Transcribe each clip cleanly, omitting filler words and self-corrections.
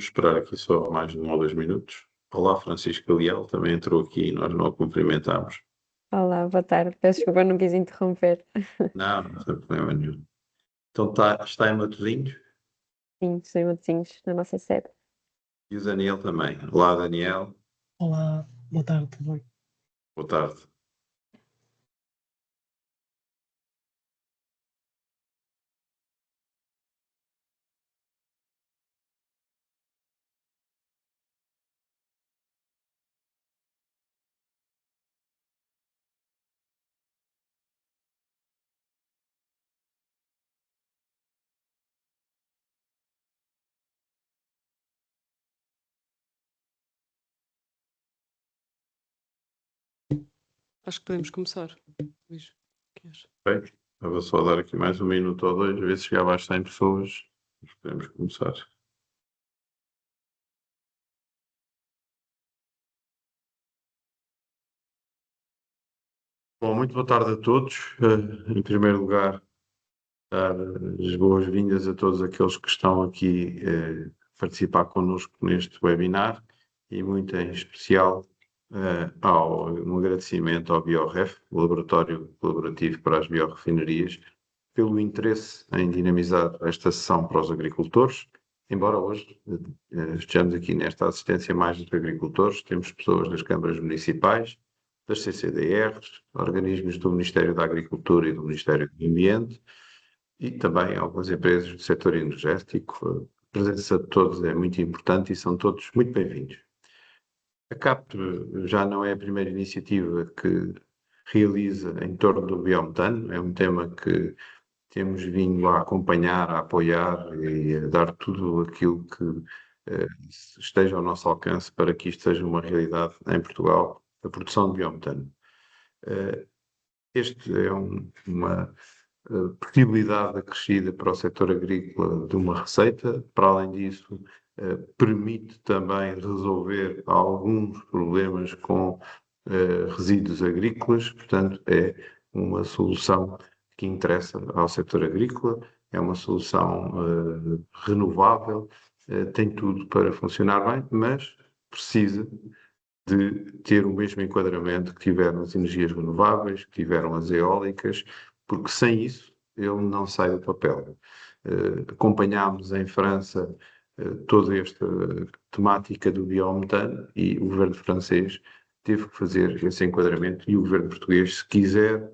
Esperar aqui só mais 1 ou 2 minutos. Olá, Francisco Leal, também entrou aqui e nós não a cumprimentámos. Olá, boa tarde. Peço desculpa, não quis interromper. Não, não tem problema nenhum. Então está em Matosinhos Sim, estou em Matosinhos, na nossa sede. e o Daniel também. Olá, Daniel. Olá, boa tarde, tudo bem? Boa tarde. Acho que podemos começar. Luís, queres? Bem, eu vou só dar aqui mais 1 minuto ou 2, ver se chegava às 100 pessoas. Podemos começar. Bom, muito boa tarde a todos. Em primeiro lugar, dar as boas-vindas a todos aqueles que estão aqui a participar connosco neste webinar e muito em especial um agradecimento ao BioRef, o Laboratório Colaborativo para as Biorrefinarias, pelo interesse em dinamizar esta sessão para os agricultores. Embora hoje estejamos aqui nesta assistência mais dos agricultores, temos pessoas das câmaras municipais, das CCDRs, organismos do Ministério da Agricultura e do Ministério do Ambiente, e também algumas empresas do setor energético. A presença de todos é muito importante e são todos muito bem-vindos. A CAP já não é a primeira iniciativa que realiza em torno do biometano, é um tema que temos vindo a acompanhar, a apoiar e a dar tudo aquilo que esteja ao nosso alcance para que isto seja uma realidade em Portugal, a produção de biometano. Este é uma possibilidade acrescida para o setor agrícola de uma receita. Para além disso, permite também resolver alguns problemas com resíduos agrícolas, portanto, é uma solução que interessa ao setor agrícola, é uma solução renovável, tem tudo para funcionar bem, mas precisa de ter o mesmo enquadramento que tiveram as energias renováveis, que tiveram as eólicas, porque sem isso ele não sai do papel. Acompanhámos em França toda esta temática do biometano e o governo francês teve que fazer esse enquadramento e o governo português, se quiser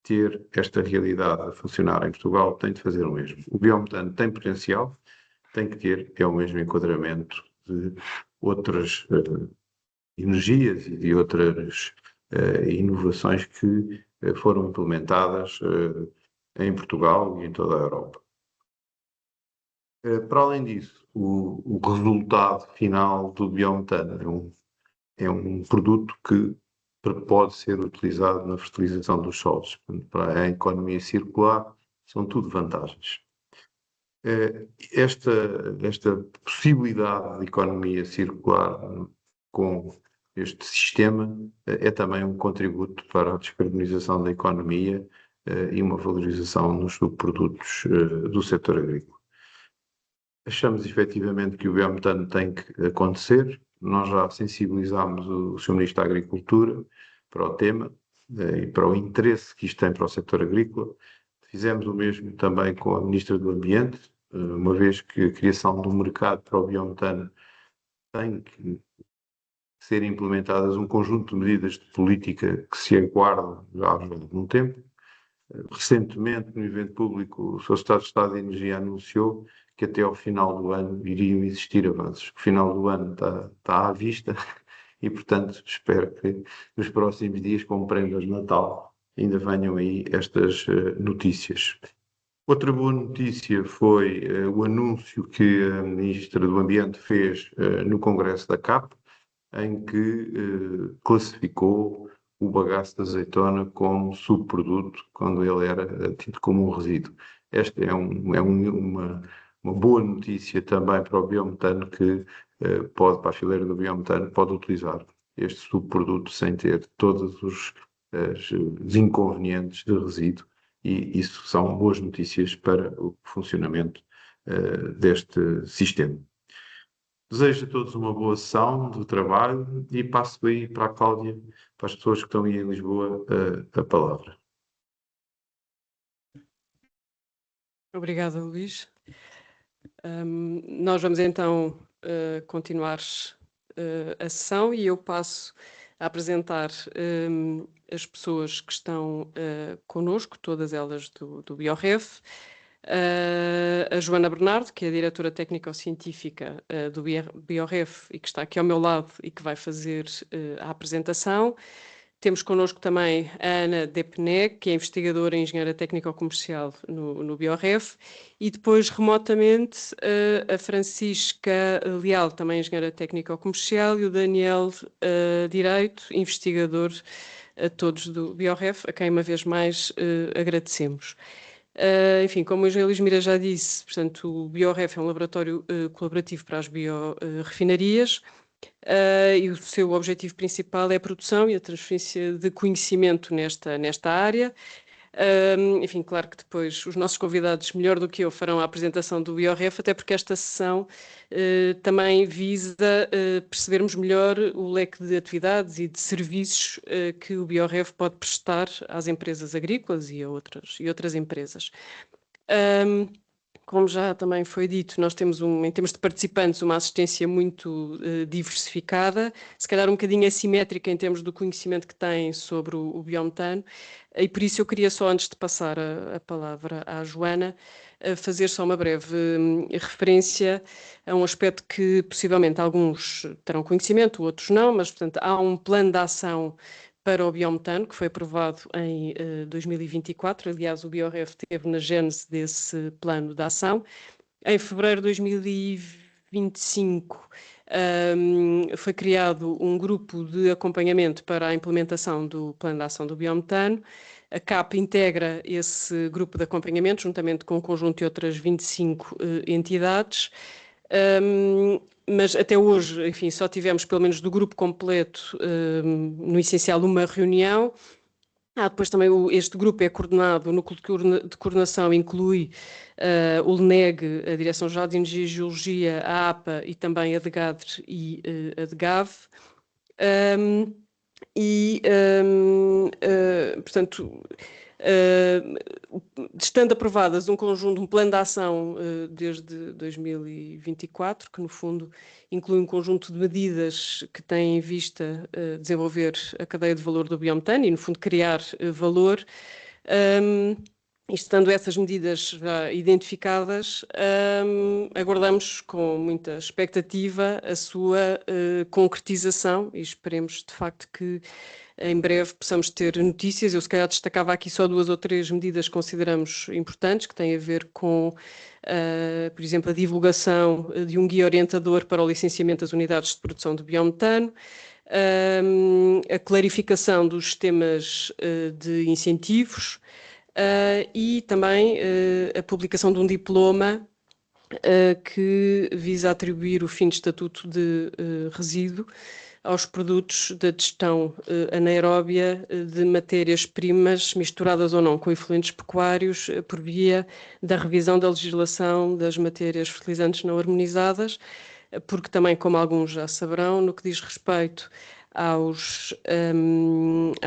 ter esta realidade a funcionar em Portugal, tem de fazer o mesmo. O biometano tem potencial, tem que ter o mesmo enquadramento de outras energias e de outras inovações que foram implementadas em Portugal e em toda a Europa. Para além disso, o resultado final do biometano é um produto que pode ser utilizado na fertilização dos solos. Para a economia circular, são tudo vantagens. Esta possibilidade de economia circular com este sistema é também um contributo para a descarbonização da economia e uma valorização nos subprodutos do setor agrícola. Achamos efetivamente que o biometano tem que acontecer. Nós já sensibilizámos o Sr. Ministro da Agricultura para o tema e para o interesse que isto tem para o setor agrícola. Fizemos o mesmo também com a Ministra do Ambiente, uma vez que a criação de um mercado para o biometano tem que ser implementadas um conjunto de medidas de política que se aguardam já há algum tempo. Recentemente, no evento público, o Sr. Secretário de Estado de Energia anunciou que até ao final do ano iriam existir avanços. O final do ano está à vista e, portanto, espero que nos próximos dias, como prendas de Natal, ainda venham aí estas notícias. Outra boa notícia foi o anúncio que a Ministra do Ambiente fez no Congresso da CAP, em que classificou o bagaço de azeitona como subproduto, quando ele era tido como um resíduo. Esta é uma boa notícia também para o biometano, que para a fileira do biometano, pode utilizar este subproduto sem ter todos os inconvenientes de resíduo, e isso são boas notícias para o funcionamento deste sistema. Desejo a todos uma boa sessão do trabalho e passo aí para a Cláudia, para as pessoas que estão aí em Lisboa, a palavra. Obrigada, Luís. Nós vamos então continuar a sessão e eu passo a apresentar as pessoas que estão connosco, todas elas do BioRef. A Joana Bernardo, que é a diretora técnico-científica do BioRef e que está aqui ao meu lado e que vai fazer a apresentação. Temos connosco também a Ana Depneg, que é investigadora e engenheira técnico-comercial no BioRef, e depois, remotamente, a Francisca Leal, também engenheira técnico-comercial, e o Daniel Direito, investigador, a todos do BioRef, a quem uma vez mais agradecemos. Enfim, como o Engenheiro Luís Mira já disse, portanto, o BioRef é um laboratório colaborativo para as biorefinarias. E o seu objetivo principal é a produção e a transferência de conhecimento nesta área. Enfim, claro que depois os nossos convidados, melhor do que eu, farão a apresentação do BioRef, até porque esta sessão também visa percebermos melhor o leque de atividades e de serviços que o BioRef pode prestar às empresas agrícolas e a outras empresas. Como já também foi dito, nós temos, em termos de participantes, uma assistência muito diversificada, se calhar um bocadinho assimétrica em termos do conhecimento que têm sobre o biometano, e por isso eu queria só, antes de passar a palavra à Joana, fazer só uma breve referência a um aspecto que possivelmente alguns terão conhecimento, outros não, mas, portanto, há um plano de ação para o biometano, que foi aprovado em 2024. Aliás, o BioRef esteve na gênese desse plano de ação. Em fevereiro de 2025 foi criado um grupo de acompanhamento para a implementação do plano de ação do biometano. A CAP integra esse grupo de acompanhamento, juntamente com um conjunto de outras 25 entidades. Mas até hoje, enfim, só tivemos, pelo menos do grupo completo, no essencial, uma reunião. Depois também este grupo é coordenado, o núcleo de coordenação inclui o LNEG, a Direção-Geral de Energia e Geologia, a APA e também a DGADR e a DGAV. Portanto, estando aprovadas um plano de ação desde 2024, que no fundo inclui um conjunto de medidas que têm em vista desenvolver a cadeia de valor do biometano e no fundo criar valor. E estando essas medidas já identificadas, aguardamos com muita expectativa a sua concretização e esperemos de facto que em breve possamos ter notícias. Eu se calhar destacava aqui só 2 ou 3 medidas que consideramos importantes, que têm a ver com, por exemplo, a divulgação de um guia orientador para o licenciamento das unidades de produção de biometano, a clarificação dos sistemas de incentivos, e também a publicação de um diploma que visa atribuir o fim de estatuto de resíduo aos produtos da digestão anaeróbia de matérias-primas misturadas ou não com efluentes pecuários por via da revisão da legislação das matérias fertilizantes não harmonizadas, porque também, como alguns já saberão, no que diz respeito à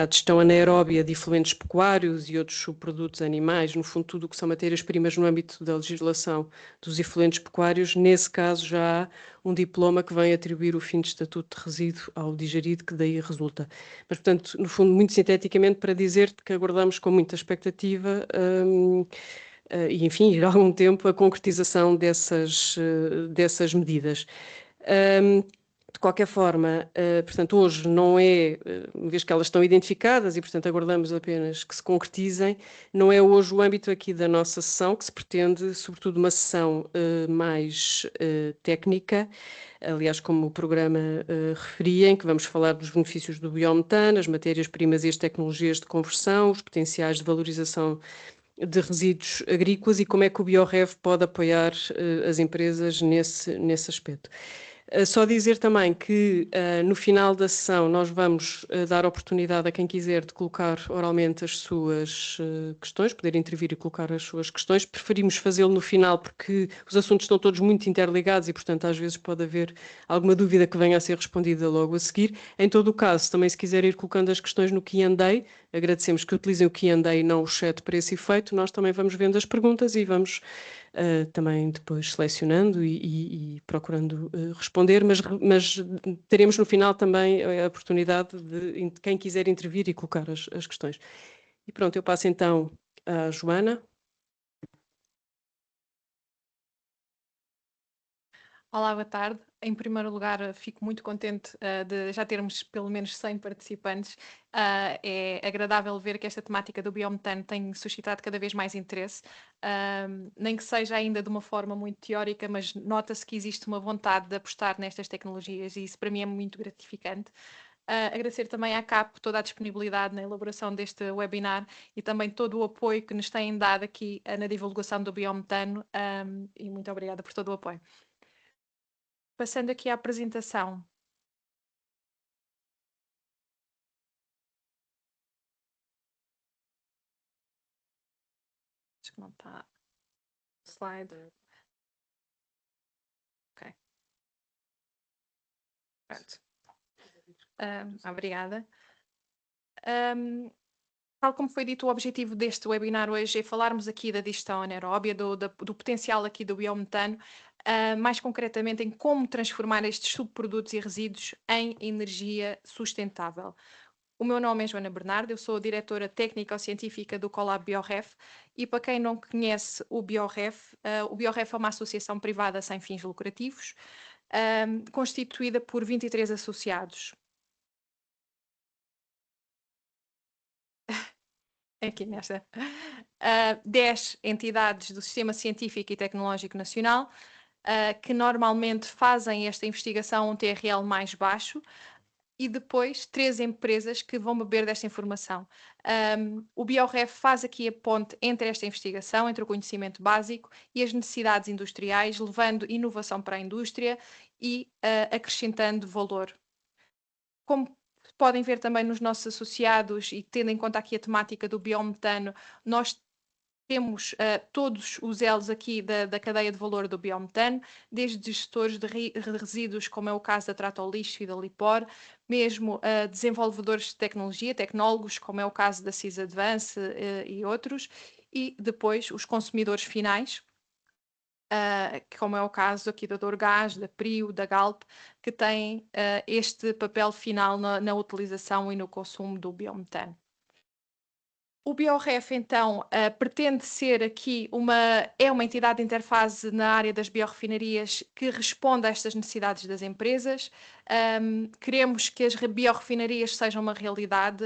digestão anaeróbia de efluentes pecuários e outros subprodutos animais, no fundo tudo o que são matérias-primas no âmbito da legislação dos efluentes pecuários, nesse caso já há um diploma que vem atribuir o fim de estatuto de resíduo ao digerido, que daí resulta. Mas, portanto, no fundo, muito sinteticamente, para dizer-te que aguardamos com muita expectativa e, enfim, ir algum tempo a concretização dessas medidas. De qualquer forma, portanto, hoje não é, uma vez que elas estão identificadas e, portanto, aguardamos apenas que se concretizem, não é hoje o âmbito aqui da nossa sessão, que se pretende, sobretudo, uma sessão mais técnica, aliás, como o programa referia, em que vamos falar dos benefícios do biometano, as matérias-primas e as tecnologias de conversão, os potenciais de valorização de resíduos agrícolas e como é que o BioRef pode apoiar as empresas nesse aspecto. Só dizer também que no final da sessão nós vamos dar oportunidade a quem quiser de colocar oralmente as suas questões, poder intervir e colocar as suas questões. Preferimos fazê-lo no final porque os assuntos estão todos muito interligados e, portanto, às vezes pode haver alguma dúvida que venha a ser respondida logo a seguir. Em todo o caso, também se quiser ir colocando as questões no Q&A, agradecemos que utilizem o Q&A e não o chat para esse efeito. Nós também vamos vendo as perguntas e vamos também depois selecionando e procurando responder, mas teremos no final também a oportunidade de quem quiser intervir e colocar as questões. E pronto, eu passo então à Joana. Olá, boa tarde. Em primeiro lugar, fico muito contente de já termos pelo menos 100 participantes. É agradável ver que esta temática do biometano tem suscitado cada vez mais interesse, nem que seja ainda de uma forma muito teórica, mas nota-se que existe uma vontade de apostar nestas tecnologias e isso para mim é muito gratificante. Agradecer também à CAP toda a disponibilidade na elaboração deste webinar e também todo o apoio que nos têm dado aqui na divulgação do biometano, e muito obrigada por todo o apoio. Passando aqui à apresentação. Acho que não está o slide. Ok. Pronto. Obrigada. Tal como foi dito, o objetivo deste webinar hoje é falarmos aqui da digestão anaeróbia, do potencial aqui do biometano, mais concretamente em como transformar estes subprodutos e resíduos em energia sustentável. O meu nome é Joana Bernardo, eu sou a diretora técnico-científica do Colab BioRef e para quem não conhece o BioRef é uma associação privada sem fins lucrativos, constituída por 23 associados. Aqui nesta, 10 entidades do Sistema Científico e Tecnológico Nacional, que normalmente fazem esta investigação um TRL mais baixo, e depois 3 empresas que vão beber desta informação. O BioRef faz aqui a ponte entre esta investigação, entre o conhecimento básico e as necessidades industriais, levando inovação para a indústria e acrescentando valor. Como podem ver também nos nossos associados e tendo em conta aqui a temática do biometano, nós temos todos os elos aqui da cadeia de valor do biometano, desde gestores de resíduos, como é o caso da Tratolixo e da Lipor, mesmo desenvolvedores de tecnologia, tecnólogos, como é o caso da CIS Advance e outros, e depois os consumidores finais, como é o caso aqui da Dorgás, da Prio, da Galp, que têm este papel final na utilização e no consumo do biometano. O BioRef, então, pretende ser aqui uma entidade de interface na área das biorrefinarias que responde a estas necessidades das empresas. Queremos que as biorrefinarias sejam uma realidade,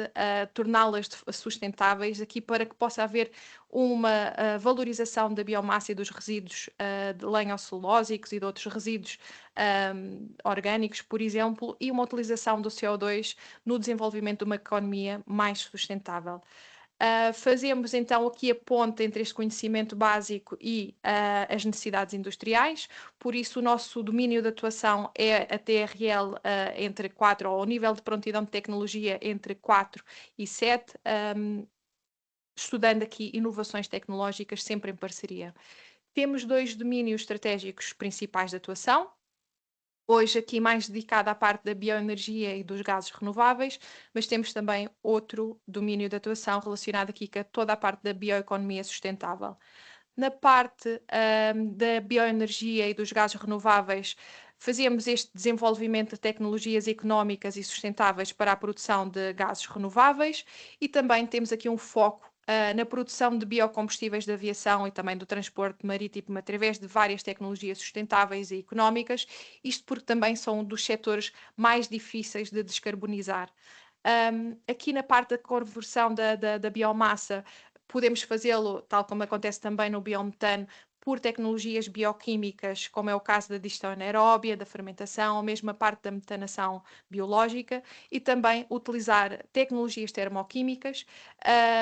torná-las sustentáveis, aqui para que possa haver uma valorização da biomassa e dos resíduos de lenho-celulósicos e de outros resíduos orgânicos, por exemplo, e uma utilização do CO2 no desenvolvimento de uma economia mais sustentável. Fazemos então aqui a ponte entre este conhecimento básico e as necessidades industriais, por isso o nosso domínio de atuação é a TRL entre 4, ou o nível de prontidão de tecnologia entre 4 e 7, estudando aqui inovações tecnológicas sempre em parceria. Temos 2 domínios estratégicos principais de atuação. Hoje aqui mais dedicado à parte da bioenergia e dos gases renováveis, mas temos também outro domínio de atuação relacionado aqui com toda a parte da bioeconomia sustentável. Na parte da bioenergia e dos gases renováveis, fazemos este desenvolvimento de tecnologias económicas e sustentáveis para a produção de gases renováveis e também temos aqui um foco na produção de biocombustíveis de aviação e também do transporte marítimo através de várias tecnologias sustentáveis e económicas, isto porque também são um dos setores mais difíceis de descarbonizar. Aqui na parte da conversão da biomassa, podemos fazê-lo, tal como acontece também no biometano, por tecnologias bioquímicas, como é o caso da digestão anaeróbia, da fermentação, ou mesmo a parte da metanação biológica, e também utilizar tecnologias termoquímicas,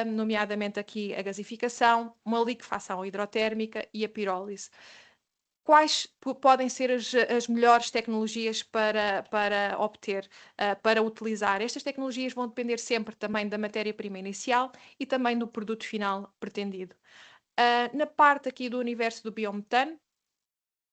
nomeadamente aqui a gasificação, uma liquefação hidrotérmica e a pirólise. quais podem ser as melhores tecnologias para obter, para utilizar? Estas tecnologias vão depender sempre também da matéria-prima inicial e também do produto final pretendido. Na parte aqui do universo do biometano,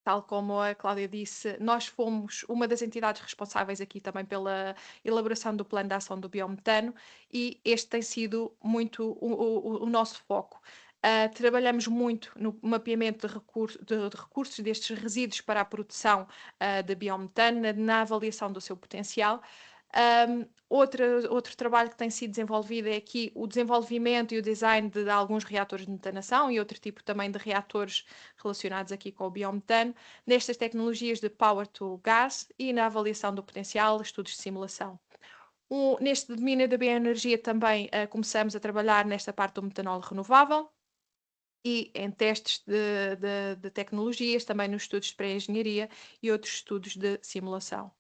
tal como a Cláudia disse, nós fomos uma das entidades responsáveis aqui também pela elaboração do plano de ação do biometano e este tem sido muito o nosso foco. Trabalhamos muito no mapeamento de recursos destes resíduos para a produção de biometano, na avaliação do seu potencial. Outro trabalho que tem sido desenvolvido é aqui o desenvolvimento e o design de alguns reatores de metanação e outro tipo também de reatores relacionados aqui com o biometano, nestas tecnologias de power to gas e na avaliação do potencial, estudos de simulação. Neste domínio da bioenergia também começamos a trabalhar nesta parte do metanol renovável e em testes de tecnologias, também nos estudos de pré-engenharia e outros estudos de simulação.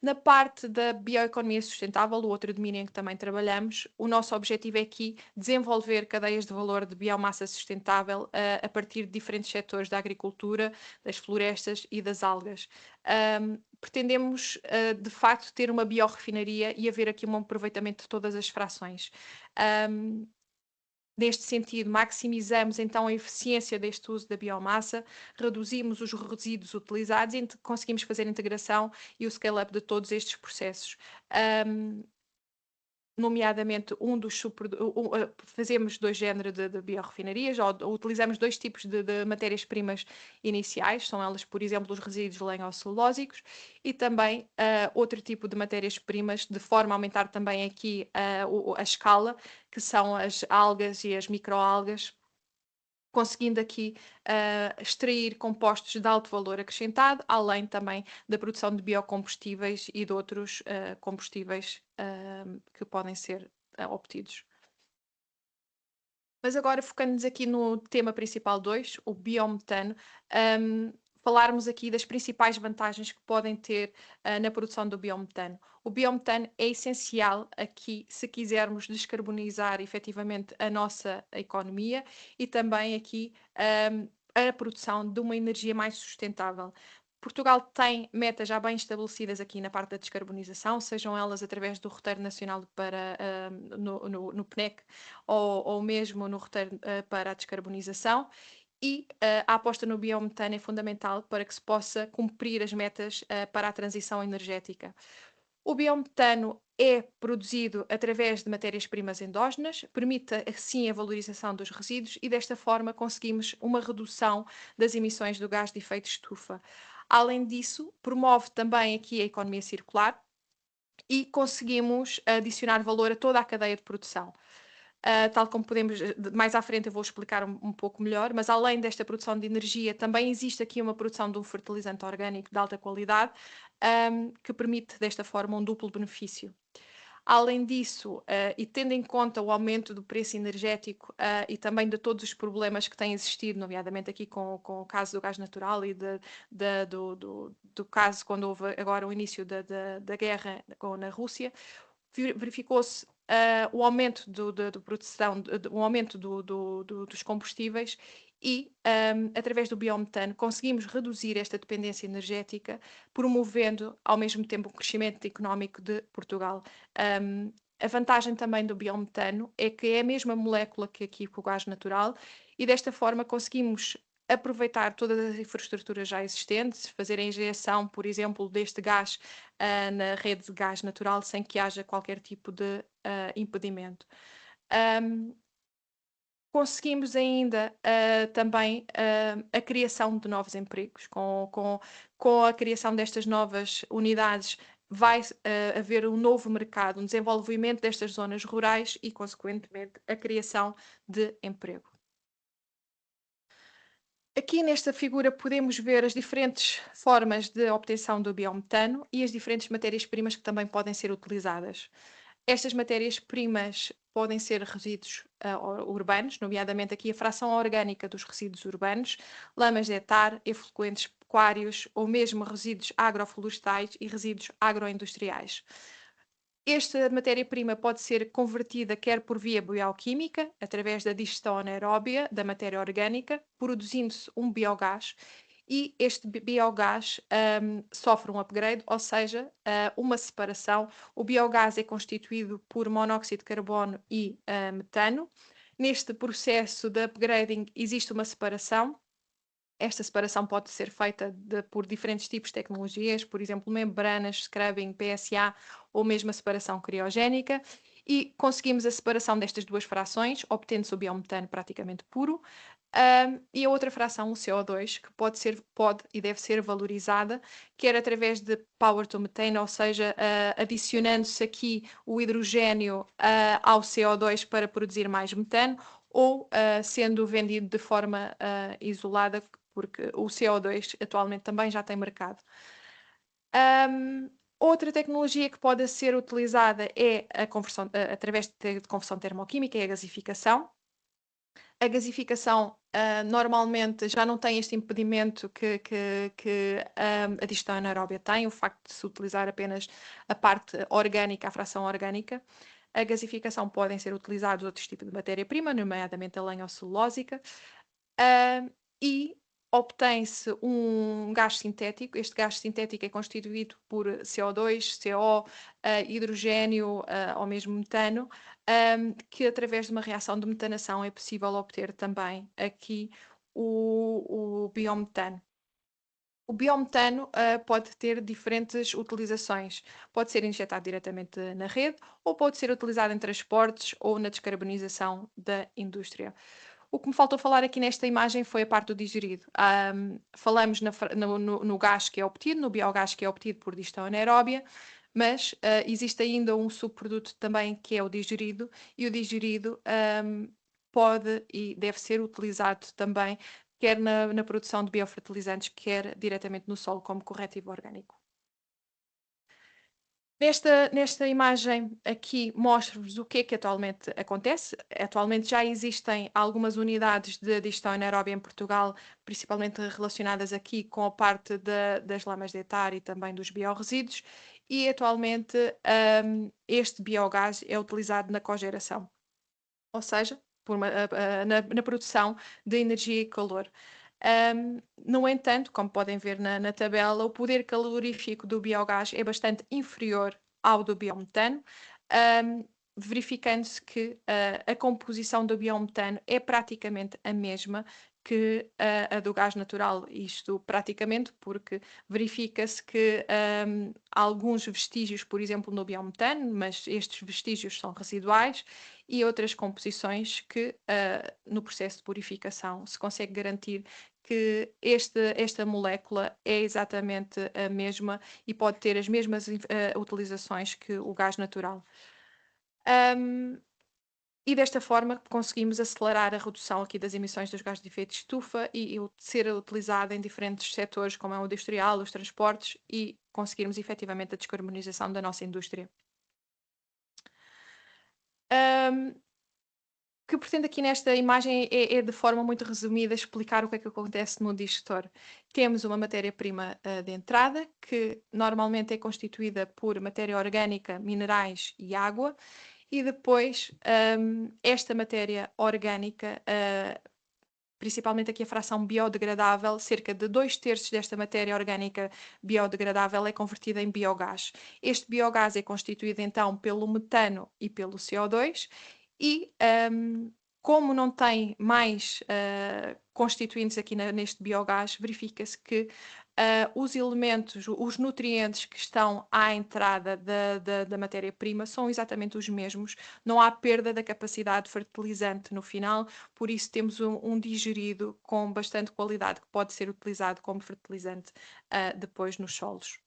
Na parte da bioeconomia sustentável, o outro domínio em que também trabalhamos, o nosso objetivo é aqui desenvolver cadeias de valor de biomassa sustentável a partir de diferentes setores da agricultura, das florestas e das algas. Pretendemos, de facto, ter uma biorefinaria e haver aqui um aproveitamento de todas as frações. Neste sentido, maximizamos então a eficiência deste uso da biomassa, reduzimos os resíduos utilizados e conseguimos fazer a integração e o scale-up de todos estes processos. Nomeadamente, fazemos dois géneros de biorrefinarias, ou utilizamos dois tipos de matérias-primas iniciais, são elas, por exemplo, os resíduos lenho-celulósicos, e também outro tipo de matérias-primas, de forma a aumentar também aqui a escala, que são as algas e as microalgas, conseguindo aqui extrair compostos de alto valor acrescentado, além também da produção de biocombustíveis e de outros combustíveis que podem ser obtidos. Mas agora, focando-nos aqui no tema principal 2, o biometano, falarmos aqui das principais vantagens que podem ter na produção do biometano. O biometano é essencial aqui se quisermos descarbonizar efetivamente a nossa economia e também aqui a produção de uma energia mais sustentável. Portugal tem metas já bem estabelecidas aqui na parte da descarbonização, sejam elas através do Roteiro Nacional no PNEC ou mesmo no Roteiro para a Descarbonização. E a aposta no biometano é fundamental para que se possa cumprir as metas para a transição energética. O biometano é produzido através de matérias-primas endógenas, permite assim a valorização dos resíduos e desta forma conseguimos uma redução das emissões do gás de efeito de estufa. Além disso, promove também aqui a economia circular e conseguimos adicionar valor a toda a cadeia de produção. Tal como podemos, mais à frente eu vou explicar um pouco melhor, mas além desta produção de energia, também existe aqui uma produção de um fertilizante orgânico de alta qualidade, que permite desta forma um duplo benefício. Além disso, e tendo em conta o aumento do preço energético e também de todos os problemas que têm existido, nomeadamente aqui com o caso do gás natural e do caso quando houve agora o início da guerra na Rússia, verificou-se o aumento da produção, o aumento dos combustíveis e, através do biometano, conseguimos reduzir esta dependência energética, promovendo ao mesmo tempo o crescimento económico de Portugal. A vantagem também do biometano é que é a mesma molécula que aqui com o gás natural e desta forma conseguimos aproveitar todas as infraestruturas já existentes, fazer a injeção, por exemplo, deste gás na rede de gás natural sem que haja qualquer tipo de impedimento. Conseguimos ainda também a criação de novos empregos. Com a criação destas novas unidades, vai haver um novo mercado, um desenvolvimento destas zonas rurais e, consequentemente, a criação de emprego. Aqui nesta figura podemos ver as diferentes formas de obtenção do biometano e as diferentes matérias-primas que também podem ser utilizadas. Estas matérias-primas podem ser resíduos urbanos, nomeadamente aqui a fração orgânica dos resíduos urbanos, lamas de hectare, efluentes pecuários ou mesmo resíduos agroflorestais e resíduos agroindustriais. Esta matéria-prima pode ser convertida quer por via bioquímica, através da digestão anaeróbia da matéria orgânica, produzindo-se um biogás, e este biogás sofre um upgrade, ou seja, uma separação. O biogás é constituído por monóxido de carbono e metano. Neste processo de upgrading existe uma separação. Esta separação pode ser feita por diferentes tipos de tecnologias, por exemplo, membranas, scrubbing, PSA ou mesmo a separação criogénica, e conseguimos a separação destas duas frações, obtendo-se o biometano praticamente puro. E a outra fração, o CO2, que pode e deve ser valorizada, quer através de power to methane, ou seja, adicionando-se aqui o hidrogênio ao CO2 para produzir mais metano, ou sendo vendido de forma isolada, porque o CO2 atualmente também já tem mercado. Outra tecnologia que pode ser utilizada é a conversão, através de conversão termoquímica, é a gasificação. A gasificação normalmente já não tem este impedimento que a digestão anaeróbia tem, o facto de se utilizar apenas a parte orgânica, a fração orgânica. A gasificação podem ser utilizados outros tipos de matéria-prima, nomeadamente a lenha celulósica, e obtém-se um gás sintético. Este gás sintético é constituído por CO2, CO, hidrogênio ou mesmo metano, que através de uma reação de metanação é possível obter também aqui o biometano. O biometano pode ter diferentes utilizações. Pode ser injetado diretamente na rede ou pode ser utilizado em transportes ou na descarbonização da indústria. O que me faltou falar aqui nesta imagem foi a parte do digerido. Falamos no gás que é obtido, no biogás que é obtido por digestão anaeróbia, mas existe ainda um subproduto também que é o digerido, e o digerido pode e deve ser utilizado também, quer na produção de biofertilizantes, quer diretamente no solo como corretivo orgânico. Nesta imagem aqui mostro-vos o que é que atualmente acontece. Atualmente já existem algumas unidades de digestão anaeróbia em Portugal, principalmente relacionadas aqui com a parte das lamas de etar e também dos biorresíduos, e atualmente este biogás é utilizado na cogeração, ou seja, na produção de energia e calor. No entanto, como podem ver na tabela, o poder calorífico do biogás é bastante inferior ao do biometano, verificando-se que a composição do biometano é praticamente a mesma que a do gás natural. Isto praticamente porque verifica-se que há alguns vestígios, por exemplo, no biometano, mas estes vestígios são residuais, e outras composições que no processo de purificação se consegue garantir que esta molécula é exatamente a mesma e pode ter as mesmas utilizações que o gás natural. E desta forma conseguimos acelerar a redução aqui das emissões dos gases de efeito de estufa e ser utilizado em diferentes setores, como é o industrial, os transportes, e conseguirmos efetivamente a descarbonização da nossa indústria. Que pretendo aqui nesta imagem é de forma muito resumida explicar o que é que acontece no digestor. Temos uma matéria-prima de entrada, que normalmente é constituída por matéria orgânica, minerais e água, e depois esta matéria orgânica, principalmente aqui a fração biodegradável, cerca de 2/3 desta matéria orgânica biodegradável é convertida em biogás. Este biogás é constituído então pelo metano e pelo CO2, e como não tem mais constituintes aqui neste biogás, verifica-se que os elementos, os nutrientes que estão à entrada da matéria-prima são exatamente os mesmos, não há perda da capacidade fertilizante no final, por isso temos um digerido com bastante qualidade que pode ser utilizado como fertilizante depois nos solos.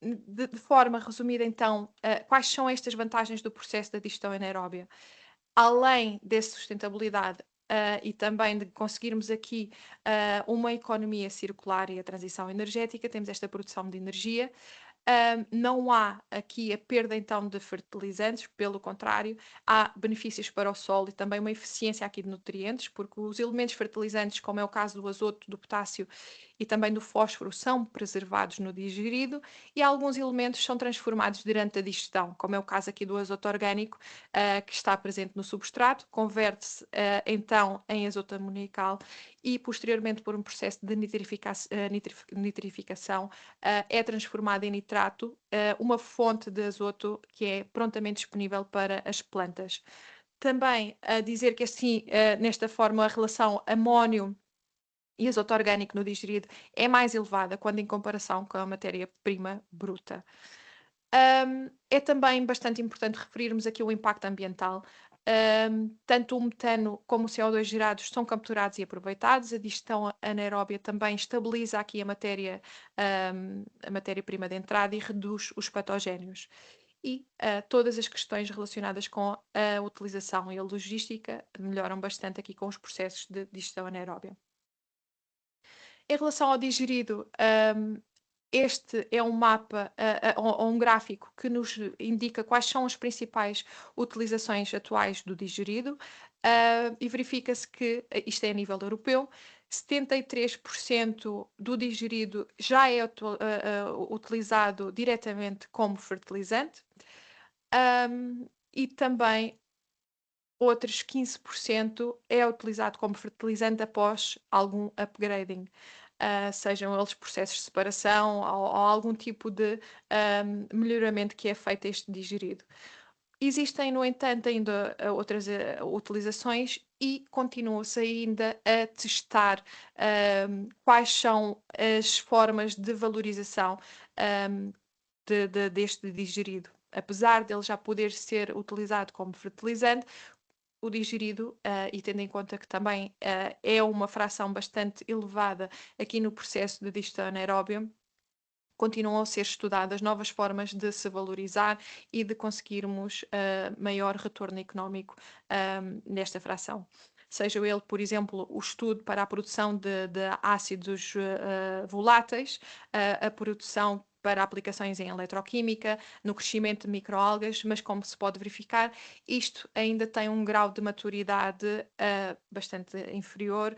De forma resumida, então, quais são estas vantagens do processo da digestão anaeróbia? Além dessa sustentabilidade e também de conseguirmos aqui uma economia circular e a transição energética, temos esta produção de energia. Não há aqui a perda então de fertilizantes, pelo contrário, há benefícios para o solo e também uma eficiência aqui de nutrientes, porque os elementos fertilizantes, como é o caso do azoto, do potássio e também do fósforo são preservados no digerido e alguns elementos são transformados durante a digestão, como é o caso aqui do azoto orgânico, que está presente no substrato, converte-se então em azoto amoniacal e posteriormente por um processo de nitrificação é transformado em nitrato, uma fonte de azoto que é prontamente disponível para as plantas. Também a dizer que assim, nesta forma, a relação amónio e azoto orgânico no digerido é mais elevada quando em comparação com a matéria-prima bruta. É também bastante importante referirmos aqui o impacto ambiental. Tanto o metano como o CO2 gerados são capturados e aproveitados. A digestão anaeróbia também estabiliza aqui a matéria-prima de entrada e reduz os patogénios. E todas as questões relacionadas com a utilização e a logística melhoram bastante aqui com os processos de digestão anaeróbia. Em relação ao digerido, este é um mapa ou um gráfico que nos indica quais são as principais utilizações atuais do digerido e verifica-se que, isto é a nível europeu, 73% do digerido já é utilizado diretamente como fertilizante e também outros 15% é utilizado como fertilizante após algum upgrading. Sejam eles processos de separação ou algum tipo de melhoramento que é feito a este digerido. Existem, no entanto, ainda outras utilizações e continua-se ainda a testar quais são as formas de valorização deste digerido. Apesar dele já poder ser utilizado como fertilizante, o digerido, e tendo em conta que também é uma fração bastante elevada aqui no processo de digestão anaeróbia, continuam a ser estudadas novas formas de se valorizar e de conseguirmos maior retorno económico nesta fração. Seja ele, por exemplo, o estudo para a produção de ácidos voláteis, a produção para aplicações em eletroquímica, no crescimento de microalgas, mas como se pode verificar, isto ainda tem um grau de maturidade bastante inferior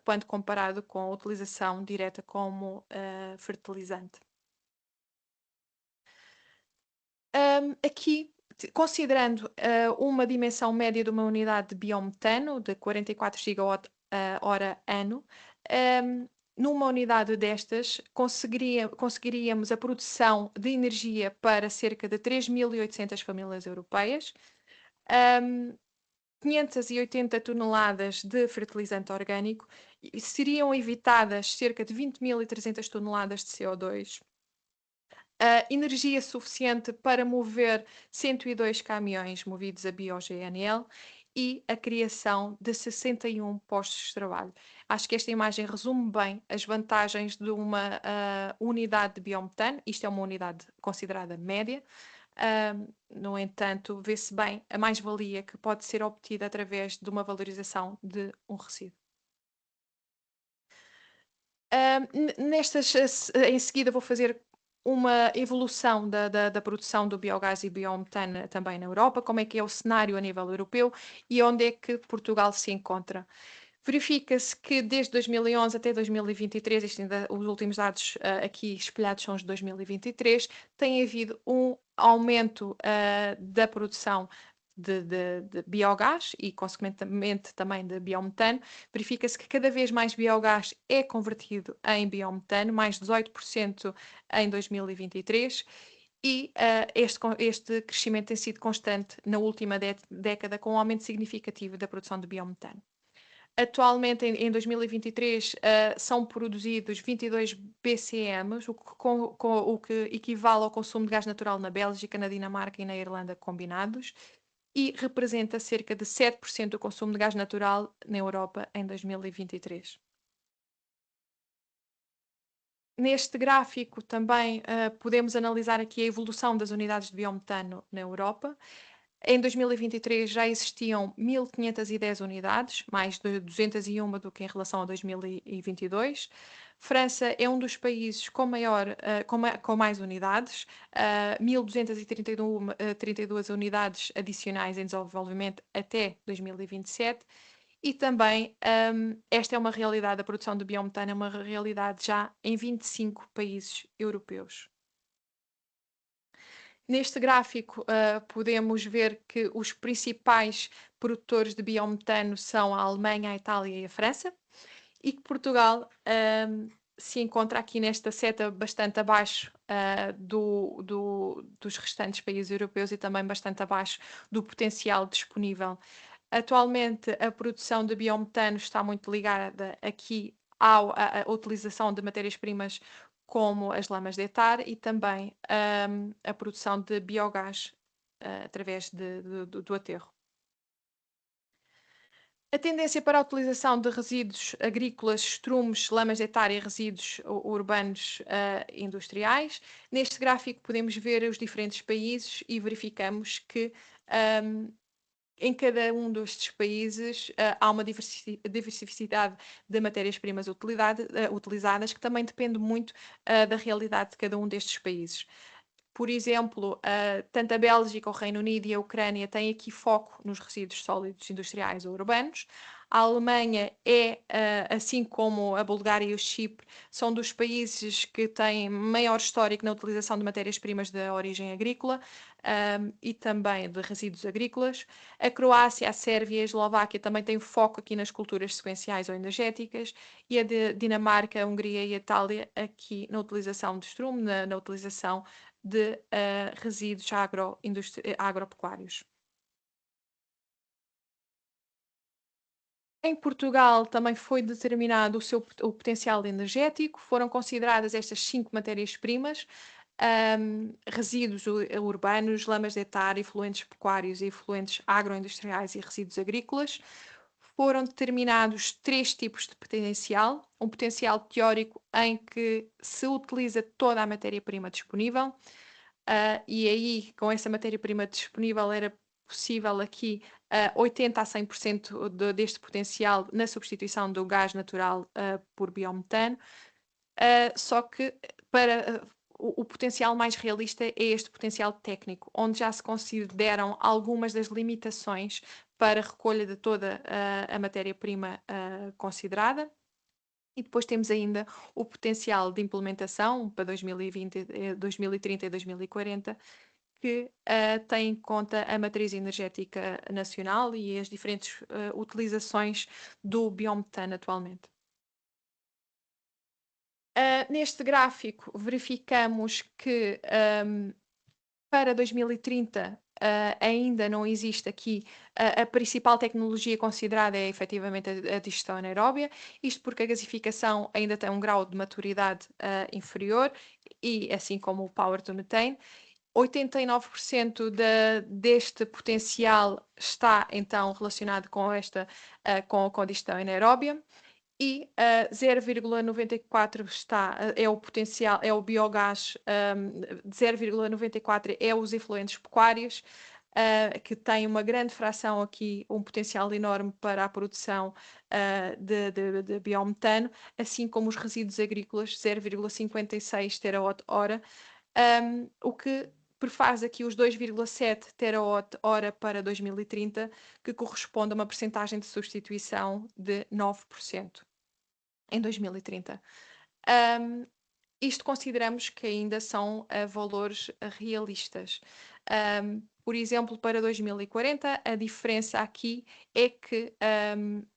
quando comparado com a utilização direta como fertilizante. Aqui, considerando uma dimensão média de uma unidade de biometano de 44 gigawatt-hora ano, numa unidade destas conseguiríamos a produção de energia para cerca de 3.800 famílias europeias, 580 toneladas de fertilizante orgânico e seriam evitadas cerca de 20.300 toneladas de CO2. Energia suficiente para mover 102 caminhões movidos a bio-GNL e a criação de 61 postos de trabalho. Acho que esta imagem resume bem as vantagens de uma unidade de biometano. Isto é uma unidade considerada média. No entanto, vê-se bem a mais-valia que pode ser obtida através de uma valorização de um resíduo. Em seguida vou fazer uma evolução da produção do biogás e biometano também na Europa, como é que é o cenário a nível europeu e onde é que Portugal se encontra. Verifica-se que desde 2011 até 2023, os últimos dados aqui espelhados são os de 2023, tem havido um aumento da produção de biogás e, consequentemente, também de biometano. Verifica-se que cada vez mais biogás é convertido em biometano, mais 18% em 2023. E este crescimento tem sido constante na última década, com um aumento significativo da produção de biometano. Atualmente, em 2023, são produzidos 22 BCM, o que equivale ao consumo de gás natural na Bélgica, na Dinamarca e na Irlanda combinados, e representa cerca de 7% do consumo de gás natural na Europa em 2023. Neste gráfico também podemos analisar aqui a evolução das unidades de biometano na Europa. Em 2023 já existiam 1.510 unidades, mais de 201 do que em relação a 2022. França é um dos países com mais unidades, 1.232 unidades adicionais em desenvolvimento até 2027. e também esta é uma realidade, a produção de biometano é uma realidade já em 25 países europeus. Neste gráfico, podemos ver que os principais produtores de biometano são a Alemanha, a Itália e a França, e que Portugal se encontra aqui nesta seta bastante abaixo dos restantes países europeus e também bastante abaixo do potencial disponível. Atualmente, a produção de biometano está muito ligada aqui à utilização de matérias-primas como as lamas de etar e também a produção de biogás através do aterro. A tendência para a utilização de resíduos agrícolas, estrumes, lamas de etar e resíduos urbanos industriais. Neste gráfico podemos ver os diferentes países e verificamos que em cada um destes países há uma diversidade de matérias-primas utilizadas que também depende muito da realidade de cada um destes países. Por exemplo, tanto a Bélgica, o Reino Unido e a Ucrânia têm aqui foco nos resíduos sólidos industriais ou urbanos. A Alemanha é, assim como a Bulgária e o Chipre, são dos países que têm maior histórico na utilização de matérias-primas de origem agrícola e também de resíduos agrícolas. A Croácia, a Sérvia e a Eslováquia também têm foco aqui nas culturas sequenciais ou energéticas e a Dinamarca, a Hungria e a Itália aqui na utilização de estrume, na utilização de resíduos agropecuários. Em Portugal também foi determinado o potencial energético, foram consideradas estas 5 matérias-primas, resíduos urbanos, lamas de etar, efluentes pecuários e efluentes agroindustriais e resíduos agrícolas. Foram determinados 3 tipos de potencial, um potencial teórico em que se utiliza toda a matéria-prima disponível, e aí com essa matéria-prima disponível era possível aqui 80 a 100% deste potencial na substituição do gás natural por biometano, só que para o potencial mais realista é este potencial técnico, onde já se consideram algumas das limitações para a recolha de toda a matéria-prima considerada. E depois temos ainda o potencial de implementação para 2020, 2030 e 2040, que tem em conta a matriz energética nacional e as diferentes utilizações do biometano atualmente. Neste gráfico verificamos que para 2030 ainda não existe aqui a principal tecnologia considerada é efetivamente a digestão anaeróbia, isto porque a gasificação ainda tem um grau de maturidade inferior e assim como o power to methane. 89% deste potencial está então relacionado com com a digestão anaeróbia e 0,94 é o potencial, é o biogás, 0,94 é os efluentes pecuários, que tem uma grande fração aqui, um potencial enorme para a produção de biometano, assim como os resíduos agrícolas, 0,56 terawatt-hora, o que prefaz aqui os 2,7 terawatt-hora para 2030, que corresponde a uma percentagem de substituição de 9% em 2030. Isto consideramos que ainda são valores realistas. Por exemplo, para 2040, a diferença aqui é que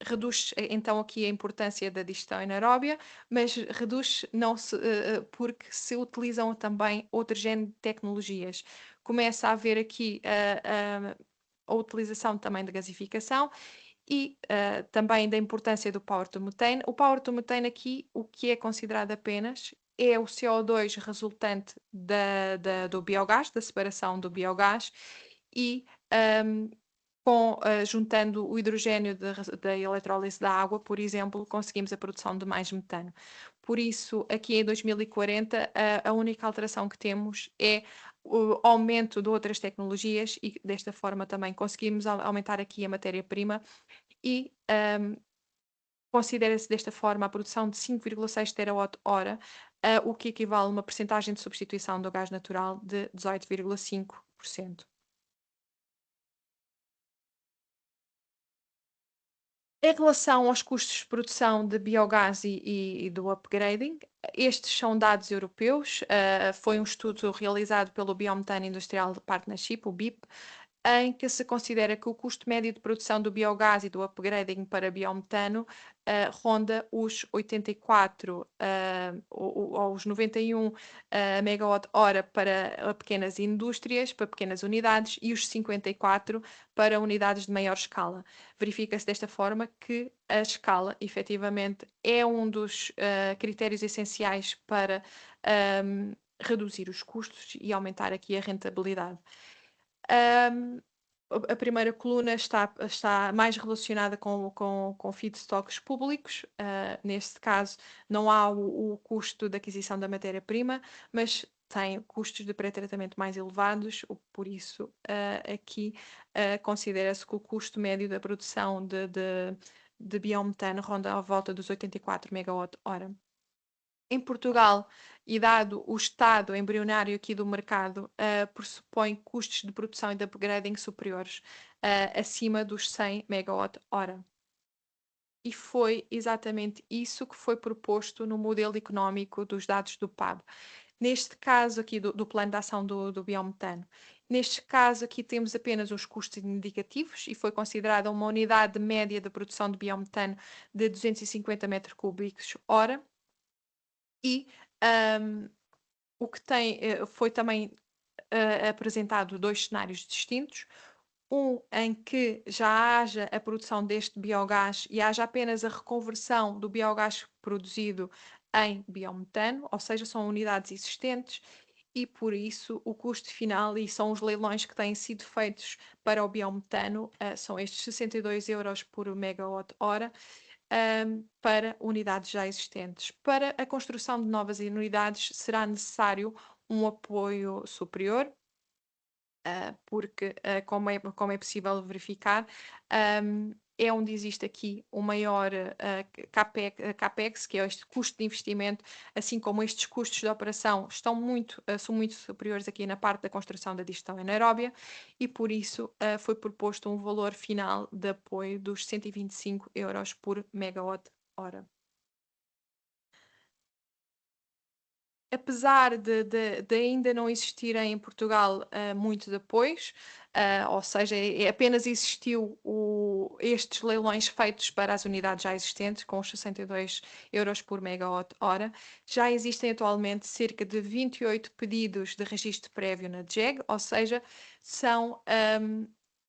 reduz então aqui a importância da digestão anaeróbia, mas reduz não se, porque se utilizam também outro género de tecnologias. Começa a haver aqui a utilização também de gasificação e também da importância do power to methane. O power to methane aqui, o que é considerado apenas é o CO2 resultante do biogás, da separação do biogás, e juntando o hidrogênio da eletrólise da água, por exemplo, conseguimos a produção de mais metano. Por isso, aqui em 2040, a única alteração que temos é o aumento de outras tecnologias e desta forma também conseguimos aumentar aqui a matéria-prima e considera-se desta forma a produção de 5,6 terawatt-hora, o que equivale a uma percentagem de substituição do gás natural de 18,5%. Em relação aos custos de produção de biogás e do upgrading, estes são dados europeus. Foi um estudo realizado pelo Biomethane Industrial Partnership, o BIP, em que se considera que o custo médio de produção do biogás e do upgrading para biometano ronda os 84 ou os 91 megawatt-hora para pequenas indústrias, para pequenas unidades, e os 54 para unidades de maior escala. Verifica-se desta forma que a escala, efetivamente, é um dos critérios essenciais para reduzir os custos e aumentar aqui a rentabilidade. A primeira coluna está mais relacionada com feedstocks públicos. Neste caso, não há o custo de aquisição da matéria-prima, mas tem custos de pré-tratamento mais elevados, por isso aqui considera-se que o custo médio da produção de biometano ronda à volta dos 84 megawatt-hora. Em Portugal, e dado o estado embrionário aqui do mercado, pressupõe custos de produção e de upgrading superiores, acima dos 100 megawatt-hora. E foi exatamente isso que foi proposto no modelo económico dos dados do PAB. Neste caso aqui do plano de ação do biometano. Neste caso aqui temos apenas os custos indicativos e foi considerada uma unidade média de produção de biometano de 250 metros cúbicos hora. E o que foi também apresentado 2 cenários distintos. Um em que já haja a produção deste biogás e haja apenas a reconversão do biogás produzido em biometano, ou seja, são unidades existentes e por isso o custo final, e são os leilões que têm sido feitos para o biometano, são estes 62 euros por megawatt-hora, para unidades já existentes. Para a construção de novas unidades será necessário um apoio superior, porque, como é possível verificar, é onde existe aqui o maior CAPEX, que é este custo de investimento, assim como estes custos de operação são muito superiores aqui na parte da construção da digestão anaeróbia, e por isso foi proposto um valor final de apoio dos 125 euros por megawatt-hora. Apesar de ainda não existirem em Portugal muitos apoios, ou seja, apenas existiu estes leilões feitos para as unidades já existentes, com os 62 euros por megawatt-hora, já existem atualmente cerca de 28 pedidos de registro prévio na DGEG, ou seja, são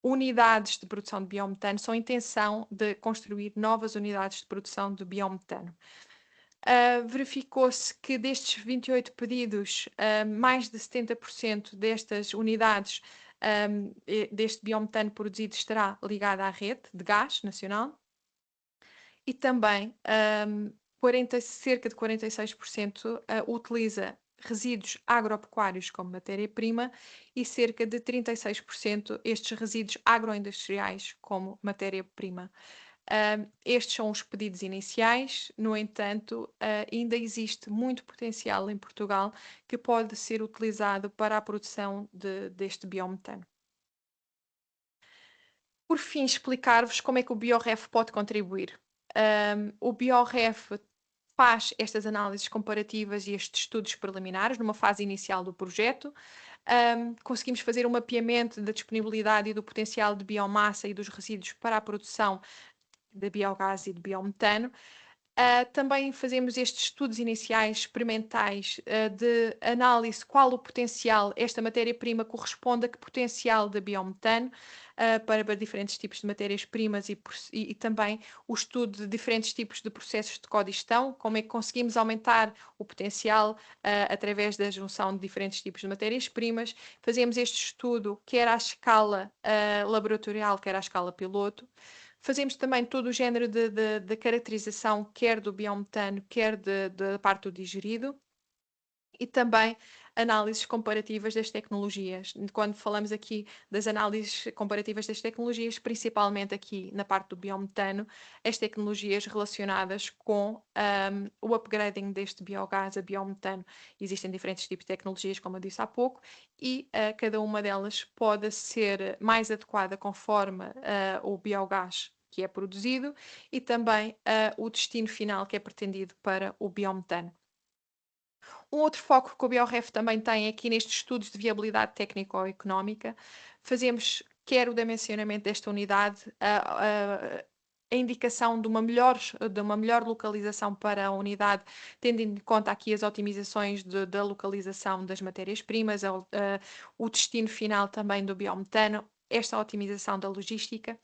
unidades de produção de biometano, são a intenção de construir novas unidades de produção de biometano. Verificou-se que destes 28 pedidos, mais de 70% destas unidades deste biometano produzido estará ligada à rede de gás nacional e também cerca de 46% utiliza resíduos agropecuários como matéria-prima e cerca de 36% estes resíduos agroindustriais como matéria-prima. Estes são os pedidos iniciais, no entanto, ainda existe muito potencial em Portugal que pode ser utilizado para a produção deste biometano. Por fim, explicar-vos como é que o BioRef pode contribuir. O BioRef faz estas análises comparativas e estes estudos preliminares numa fase inicial do projeto. Conseguimos fazer um mapeamento da disponibilidade e do potencial de biomassa e dos resíduos para a produção de biogás e de biometano. Também fazemos estes estudos iniciais experimentais de análise qual o potencial, esta matéria-prima corresponde a que potencial de biometano para diferentes tipos de matérias-primas e também o estudo de diferentes tipos de processos de codigestão, como é que conseguimos aumentar o potencial através da junção de diferentes tipos de matérias-primas. Fazemos este estudo quer à escala laboratorial, quer à escala piloto. Fazemos também todo o género de caracterização, quer do biometano, quer da parte do digerido, e também análises comparativas das tecnologias. Quando falamos aqui das análises comparativas das tecnologias, principalmente aqui na parte do biometano, as tecnologias relacionadas com o upgrading deste biogás a biometano. Existem diferentes tipos de tecnologias, como eu disse há pouco, e cada uma delas pode ser mais adequada conforme o biogás que é produzido e também o destino final que é pretendido para o biometano. Um outro foco que o BioRef também tem é aqui nestes estudos de viabilidade técnico-económica. Fazemos, quer o dimensionamento desta unidade, a indicação de uma melhor localização para a unidade, tendo em conta aqui as otimizações da localização das matérias-primas, o destino final também do biometano, esta otimização da logística.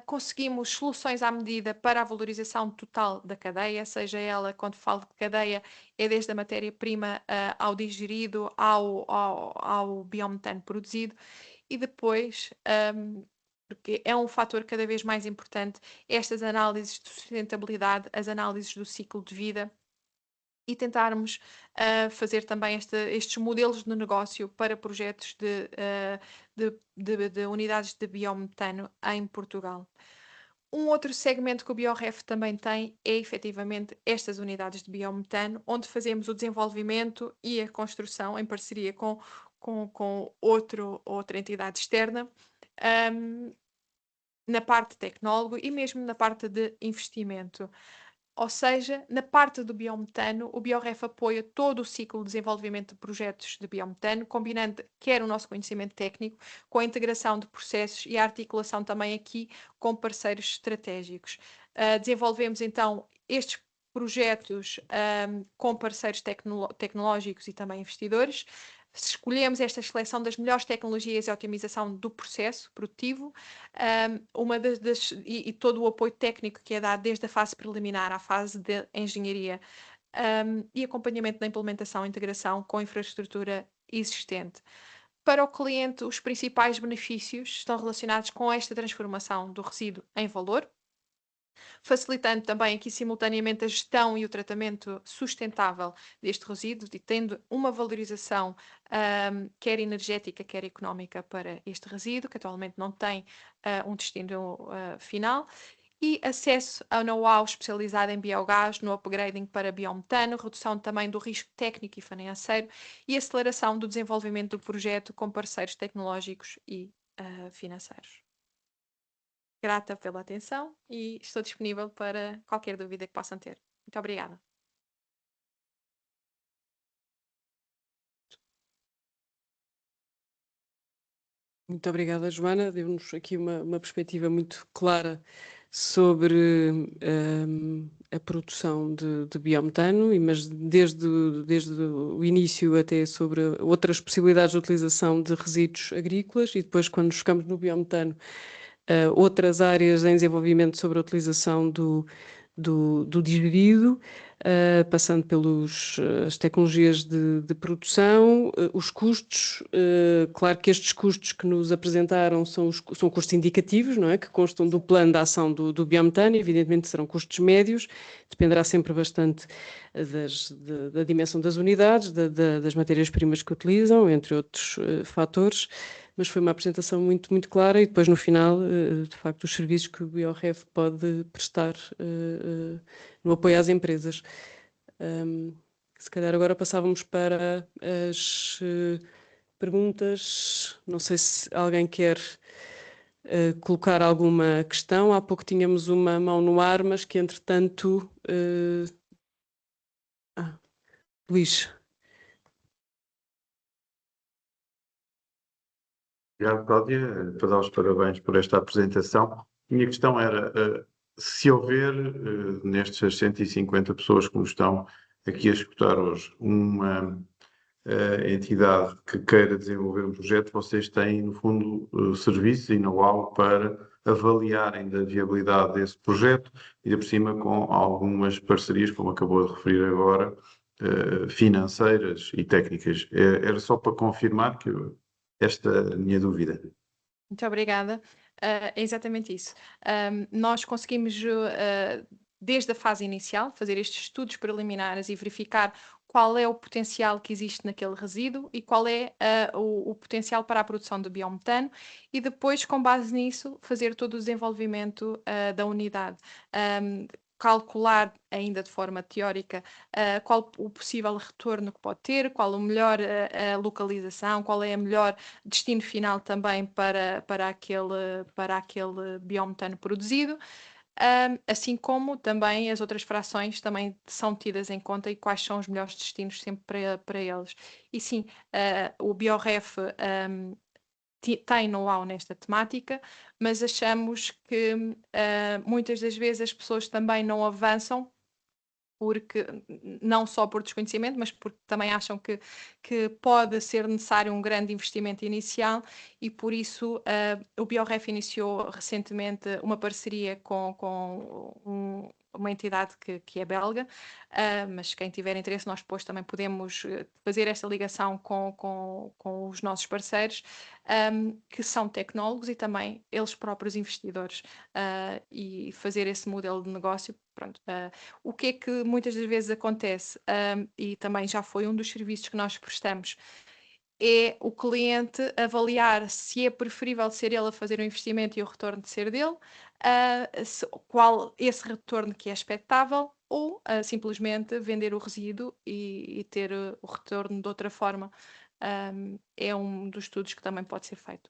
Conseguimos soluções à medida para a valorização total da cadeia, seja ela, quando falo de cadeia, é desde a matéria-prima ao digerido, ao biometano produzido, e depois, porque é um fator cada vez mais importante, estas análises de sustentabilidade, as análises do ciclo de vida, e tentarmos fazer também estes modelos de negócio para projetos de unidades de biometano em Portugal. Um outro segmento que o BioRef também tem é efetivamente estas unidades de biometano, onde fazemos o desenvolvimento e a construção em parceria com outra entidade externa, na parte de tecnólogo e mesmo na parte de investimento. Ou seja, na parte do biometano, o BioRef apoia todo o ciclo de desenvolvimento de projetos de biometano, combinando quer o nosso conhecimento técnico com a integração de processos e a articulação também aqui com parceiros estratégicos. Desenvolvemos então estes projetos com parceiros tecnológicos e também investidores. Escolhemos esta seleção das melhores tecnologias e otimização do processo produtivo, e todo o apoio técnico que é dado desde a fase preliminar à fase de engenharia, e acompanhamento da implementação e integração com a infraestrutura existente. Para o cliente, os principais benefícios estão relacionados com esta transformação do resíduo em valor, facilitando também aqui simultaneamente a gestão e o tratamento sustentável deste resíduo e tendo uma valorização quer energética, quer económica para este resíduo, que atualmente não tem um destino final, e acesso ao know-how especializado em biogás, no upgrading para biometano, redução também do risco técnico e financeiro e aceleração do desenvolvimento do projeto com parceiros tecnológicos e financeiros. Grata pela atenção e estou disponível para qualquer dúvida que possam ter. Muito obrigada. Muito obrigada, Joana. Deu-nos aqui uma perspectiva muito clara sobre a produção de biometano, mas desde o início até sobre outras possibilidades de utilização de resíduos agrícolas e depois, quando chegamos no biometano, outras áreas em desenvolvimento sobre a utilização do digerido, passando pelas as tecnologias de produção, os custos. Claro que estes custos que nos apresentaram são custos indicativos, não é? Que constam do plano de ação do biometano, e evidentemente serão custos médios, dependerá sempre bastante da dimensão das unidades, das matérias-primas que utilizam, entre outros fatores. Mas foi uma apresentação muito, muito clara, e depois no final, de facto, os serviços que o BioRef pode prestar no apoio às empresas. Se calhar agora passávamos para as perguntas. Não sei se alguém quer colocar alguma questão. Há pouco tínhamos uma mão no ar, mas que entretanto... Luís. Obrigado, Cláudia, para dar os parabéns por esta apresentação. Minha questão era, se houver, nestas 150 pessoas que nos estão aqui a escutar hoje, uma entidade que queira desenvolver um projeto, vocês têm, no fundo, serviços e know-how para avaliarem da viabilidade desse projeto e, por cima, com algumas parcerias, como acabou de referir agora, financeiras e técnicas. Era só para confirmar que esta é a minha dúvida. Muito obrigada. É exatamente isso. Nós conseguimos, desde a fase inicial, fazer estes estudos preliminares e verificar qual é o potencial que existe naquele resíduo e qual é o potencial para a produção de biometano, e depois, com base nisso, fazer todo o desenvolvimento da unidade. calcular ainda de forma teórica qual o possível retorno que pode ter, qual a melhor localização, qual é a melhor destino final também para aquele biometano produzido. Assim como também as outras frações também são tidas em conta e quais são os melhores destinos sempre para eles. E sim, o BioRef tem know-how nesta temática, mas achamos que muitas das vezes as pessoas também não avançam porque não só por desconhecimento, mas porque também acham que pode ser necessário um grande investimento inicial e por isso o BioRef iniciou recentemente uma parceria com uma entidade que é belga, mas quem tiver interesse nós depois também podemos fazer esta ligação com os nossos parceiros, que são tecnólogos e também eles próprios investidores, e fazer esse modelo de negócio. Pronto, o que é que muitas das vezes acontece, e também já foi um dos serviços que nós prestamos, é o cliente avaliar se é preferível ser ele a fazer o investimento e o retorno de ser dele, qual esse retorno que é expectável, ou simplesmente vender o resíduo e ter o retorno de outra forma. É um dos estudos que também pode ser feito.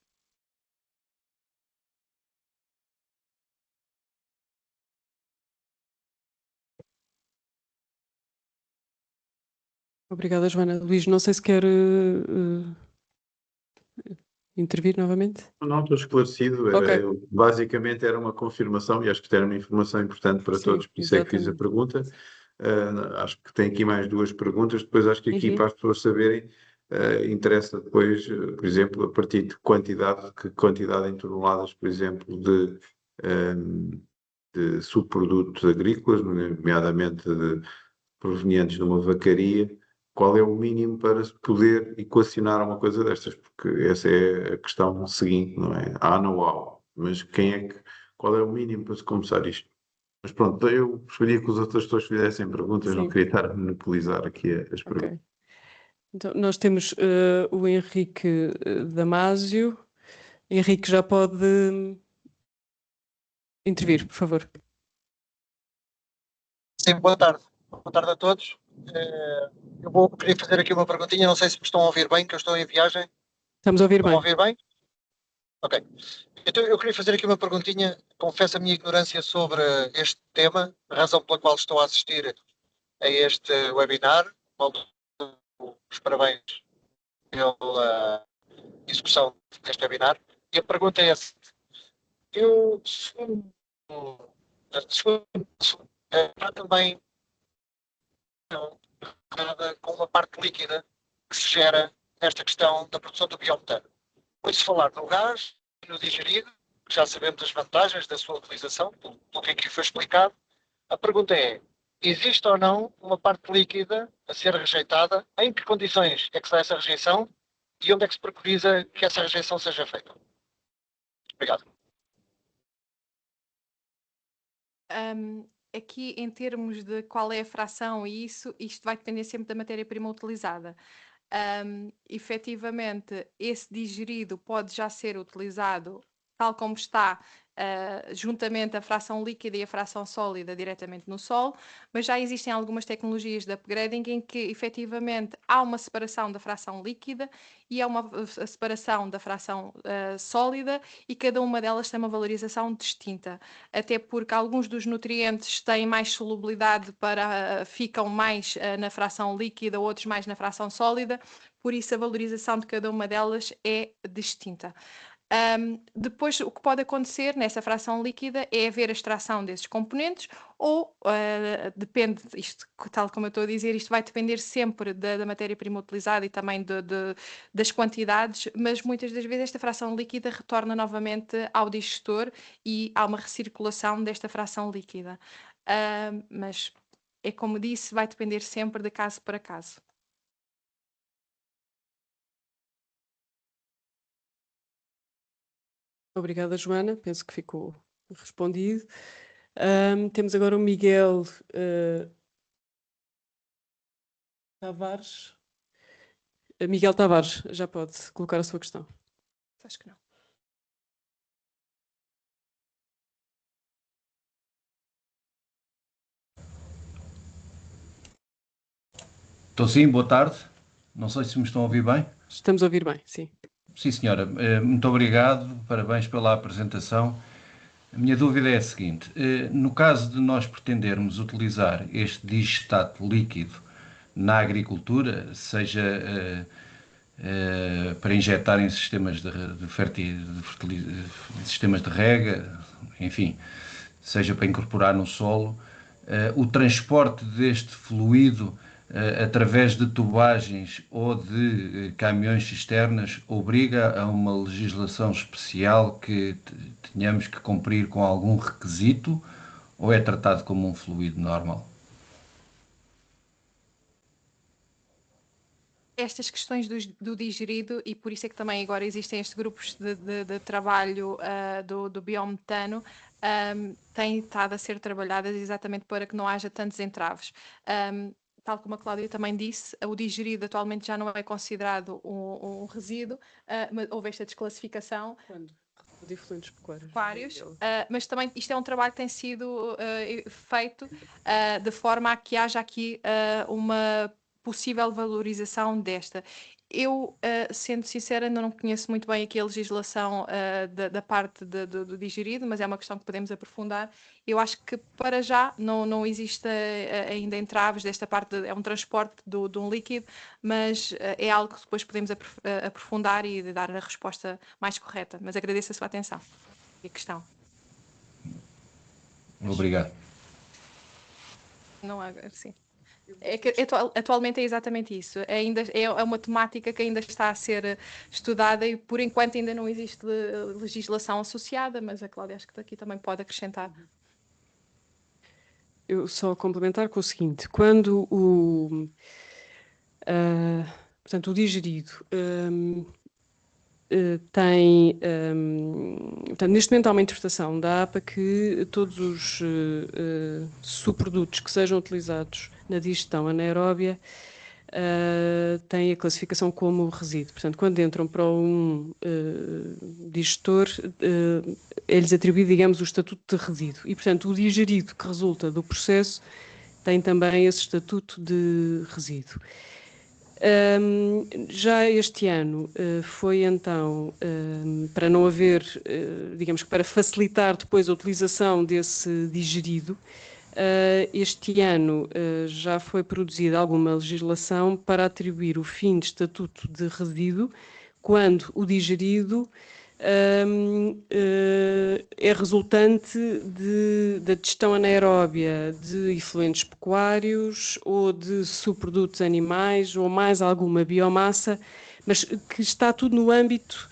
Obrigada, Joana. Luís, não sei se quer intervir novamente. Não, estou esclarecido. Ok. Basicamente era uma confirmação e acho que era uma informação importante para Sim, todos, por isso é que fiz a exatamente. pergunta. Acho que tem aqui mais duas perguntas, depois acho que aqui Uhum. para as pessoas saberem, interessa depois, por exemplo, a partir de que quantidade em toneladas, por exemplo, de subprodutos agrícolas, nomeadamente provenientes de uma vacaria, qual é o mínimo para se poder equacionar uma coisa destas? Porque essa é a questão seguinte, não é? Há know-how, mas qual é o mínimo para se começar isto? Mas pronto, eu preferia que os outras pessoas fizessem perguntas, não Sim. queria estar a monopolizar aqui as perguntas. Ok. Então, nós temos o Henrique Damásio. Henrique, já pode intervir, por favor. Sim, boa tarde. Boa tarde a todos. Eu queria fazer aqui uma perguntinha, não sei se me estão a ouvir bem, que eu estou em viagem. Estamos a ouvir Estão a bem. ouvir bem? Ok. Então eu queria fazer aqui uma perguntinha, confesso a minha ignorância sobre este tema, a razão pela qual estou a assistir a este webinar. Os parabéns pela execução deste webinar. E a pergunta é essa. Eu, segundo, há também com uma parte líquida que se gera nesta questão da produção do biometano. Ouço falar no gás e no digerido, que já sabemos as vantagens da sua utilização, pelo que aqui foi explicado. A pergunta é, existe ou não uma parte líquida a ser rejeitada? Em que condições é que se dá essa rejeição? E onde é que se preconiza que essa rejeição seja feita? Obrigado. Aqui, em termos de qual é a fração e isto vai depender sempre da matéria-prima utilizada. Efetivamente, esse digerido pode já ser utilizado tal como está, juntamente a fração líquida e a fração sólida diretamente no solo, mas já existem algumas tecnologias de upgrading em que efetivamente há uma separação da fração líquida e há uma separação da fração sólida, e cada uma delas tem uma valorização distinta, até porque alguns dos nutrientes têm mais solubilidade ficam mais na fração líquida, outros mais na fração sólida, por isso a valorização de cada uma delas é distinta. Depois, o que pode acontecer nessa fração líquida é haver a extração desses componentes, ou depende, isto, tal como eu estou a dizer, isto vai depender sempre da matéria-prima utilizada e também das quantidades, mas muitas das vezes esta fração líquida retorna novamente ao digestor e há uma recirculação desta fração líquida. Mas é como disse, vai depender sempre de caso para caso. Obrigada, Joana. Penso que ficou respondido. Temos agora o Miguel Tavares. Miguel Tavares, já pode colocar a sua questão. Acho que não. Estou sim, boa tarde. Não sei se me estão a ouvir bem. Estamos a ouvir bem, sim. Sim, senhora. Muito obrigado, parabéns pela apresentação. A minha dúvida é a seguinte: no caso de nós pretendermos utilizar este digestato líquido na agricultura, seja para injetar em sistemas sistemas de rega, enfim, seja para incorporar no solo, o transporte deste fluido através de tubagens ou de caminhões cisternas obriga a uma legislação especial que tenhamos que cumprir com algum requisito ou é tratado como um fluido normal? Estas questões do digerido, e por isso é que também agora existem estes grupos de trabalho do biometano, têm estado a ser trabalhadas exatamente para que não haja tantos entraves. Tal como a Cláudia também disse, o digerido atualmente já não é considerado um resíduo, mas houve esta desclassificação. Quando? De efluentes pecuários. Vários, mas também isto é um trabalho que tem sido feito de forma a que haja aqui uma possível valorização desta. Eu, sendo sincera, ainda não conheço muito bem aqui a legislação da parte do digerido, mas é uma questão que podemos aprofundar. Eu acho que para já não existe ainda entraves desta parte, é um transporte de um líquido, mas é algo que depois podemos aprofundar e dar a resposta mais correta. Mas agradeço a sua atenção e a questão. Obrigado. Não há, sim. É que atualmente é exatamente isso. Ainda é uma temática que ainda está a ser estudada e por enquanto ainda não existe legislação associada, mas a Cláudia acho que daqui também pode acrescentar. Eu só complementar com o seguinte: quando portanto, o digerido portanto, neste momento há uma interpretação da APA que todos os subprodutos que sejam utilizados na digestão anaeróbia têm a classificação como resíduo. Portanto, quando entram para um digestor, é-lhes atribuído, digamos, o estatuto de resíduo. E, portanto, o digerido que resulta do processo tem também esse estatuto de resíduo. Já este ano foi então, para não haver, digamos que para facilitar depois a utilização desse digerido, este ano já foi produzida alguma legislação para atribuir o fim de estatuto de resíduo quando o digerido é resultante da digestão anaeróbia de efluentes pecuários ou de subprodutos animais ou mais alguma biomassa, mas que está tudo no âmbito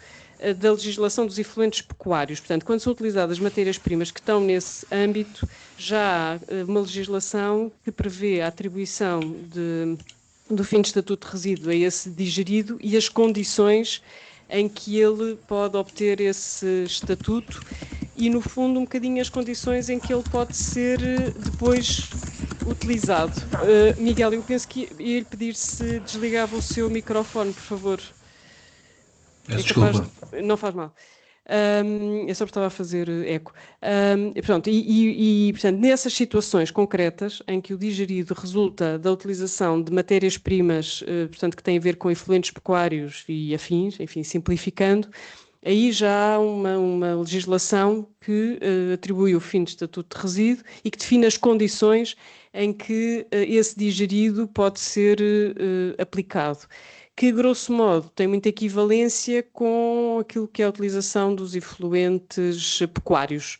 da legislação dos efluentes pecuários. Portanto, quando são utilizadas matérias-primas que estão nesse âmbito, já há uma legislação que prevê a atribuição do fim de estatuto de resíduo a esse digerido e as condições em que ele pode obter esse estatuto e, no fundo, um bocadinho as condições em que ele pode ser depois utilizado. Miguel, eu penso que ia-lhe pedir se desligava o seu microfone, por favor. Peço desculpa. Não faz mal. Eu só estava a fazer eco. Portanto, nessas situações concretas em que o digerido resulta da utilização de matérias-primas, portanto, que têm a ver com efluentes pecuários e afins, enfim, simplificando, aí já há uma legislação que atribui o fim de estatuto de resíduo e que define as condições em que esse digerido pode ser aplicado, que, grosso modo, tem muita equivalência com aquilo que é a utilização dos efluentes pecuários.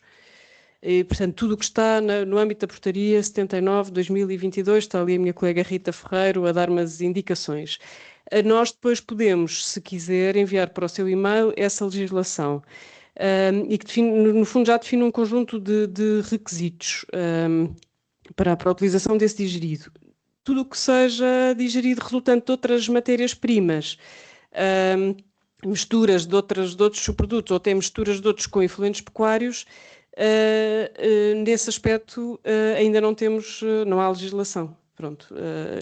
E, portanto, tudo o que está no âmbito da Portaria 79/2022, está ali a minha colega Rita Ferreiro a dar umas indicações. Nós depois podemos, se quiser, enviar para o seu e-mail essa legislação e que, no fundo, já define um conjunto de requisitos para a utilização desse digerido. Tudo o que seja digerido resultante de outras matérias-primas, misturas de outros subprodutos ou até misturas de outros com efluentes pecuários, nesse aspecto ainda não há legislação. Pronto,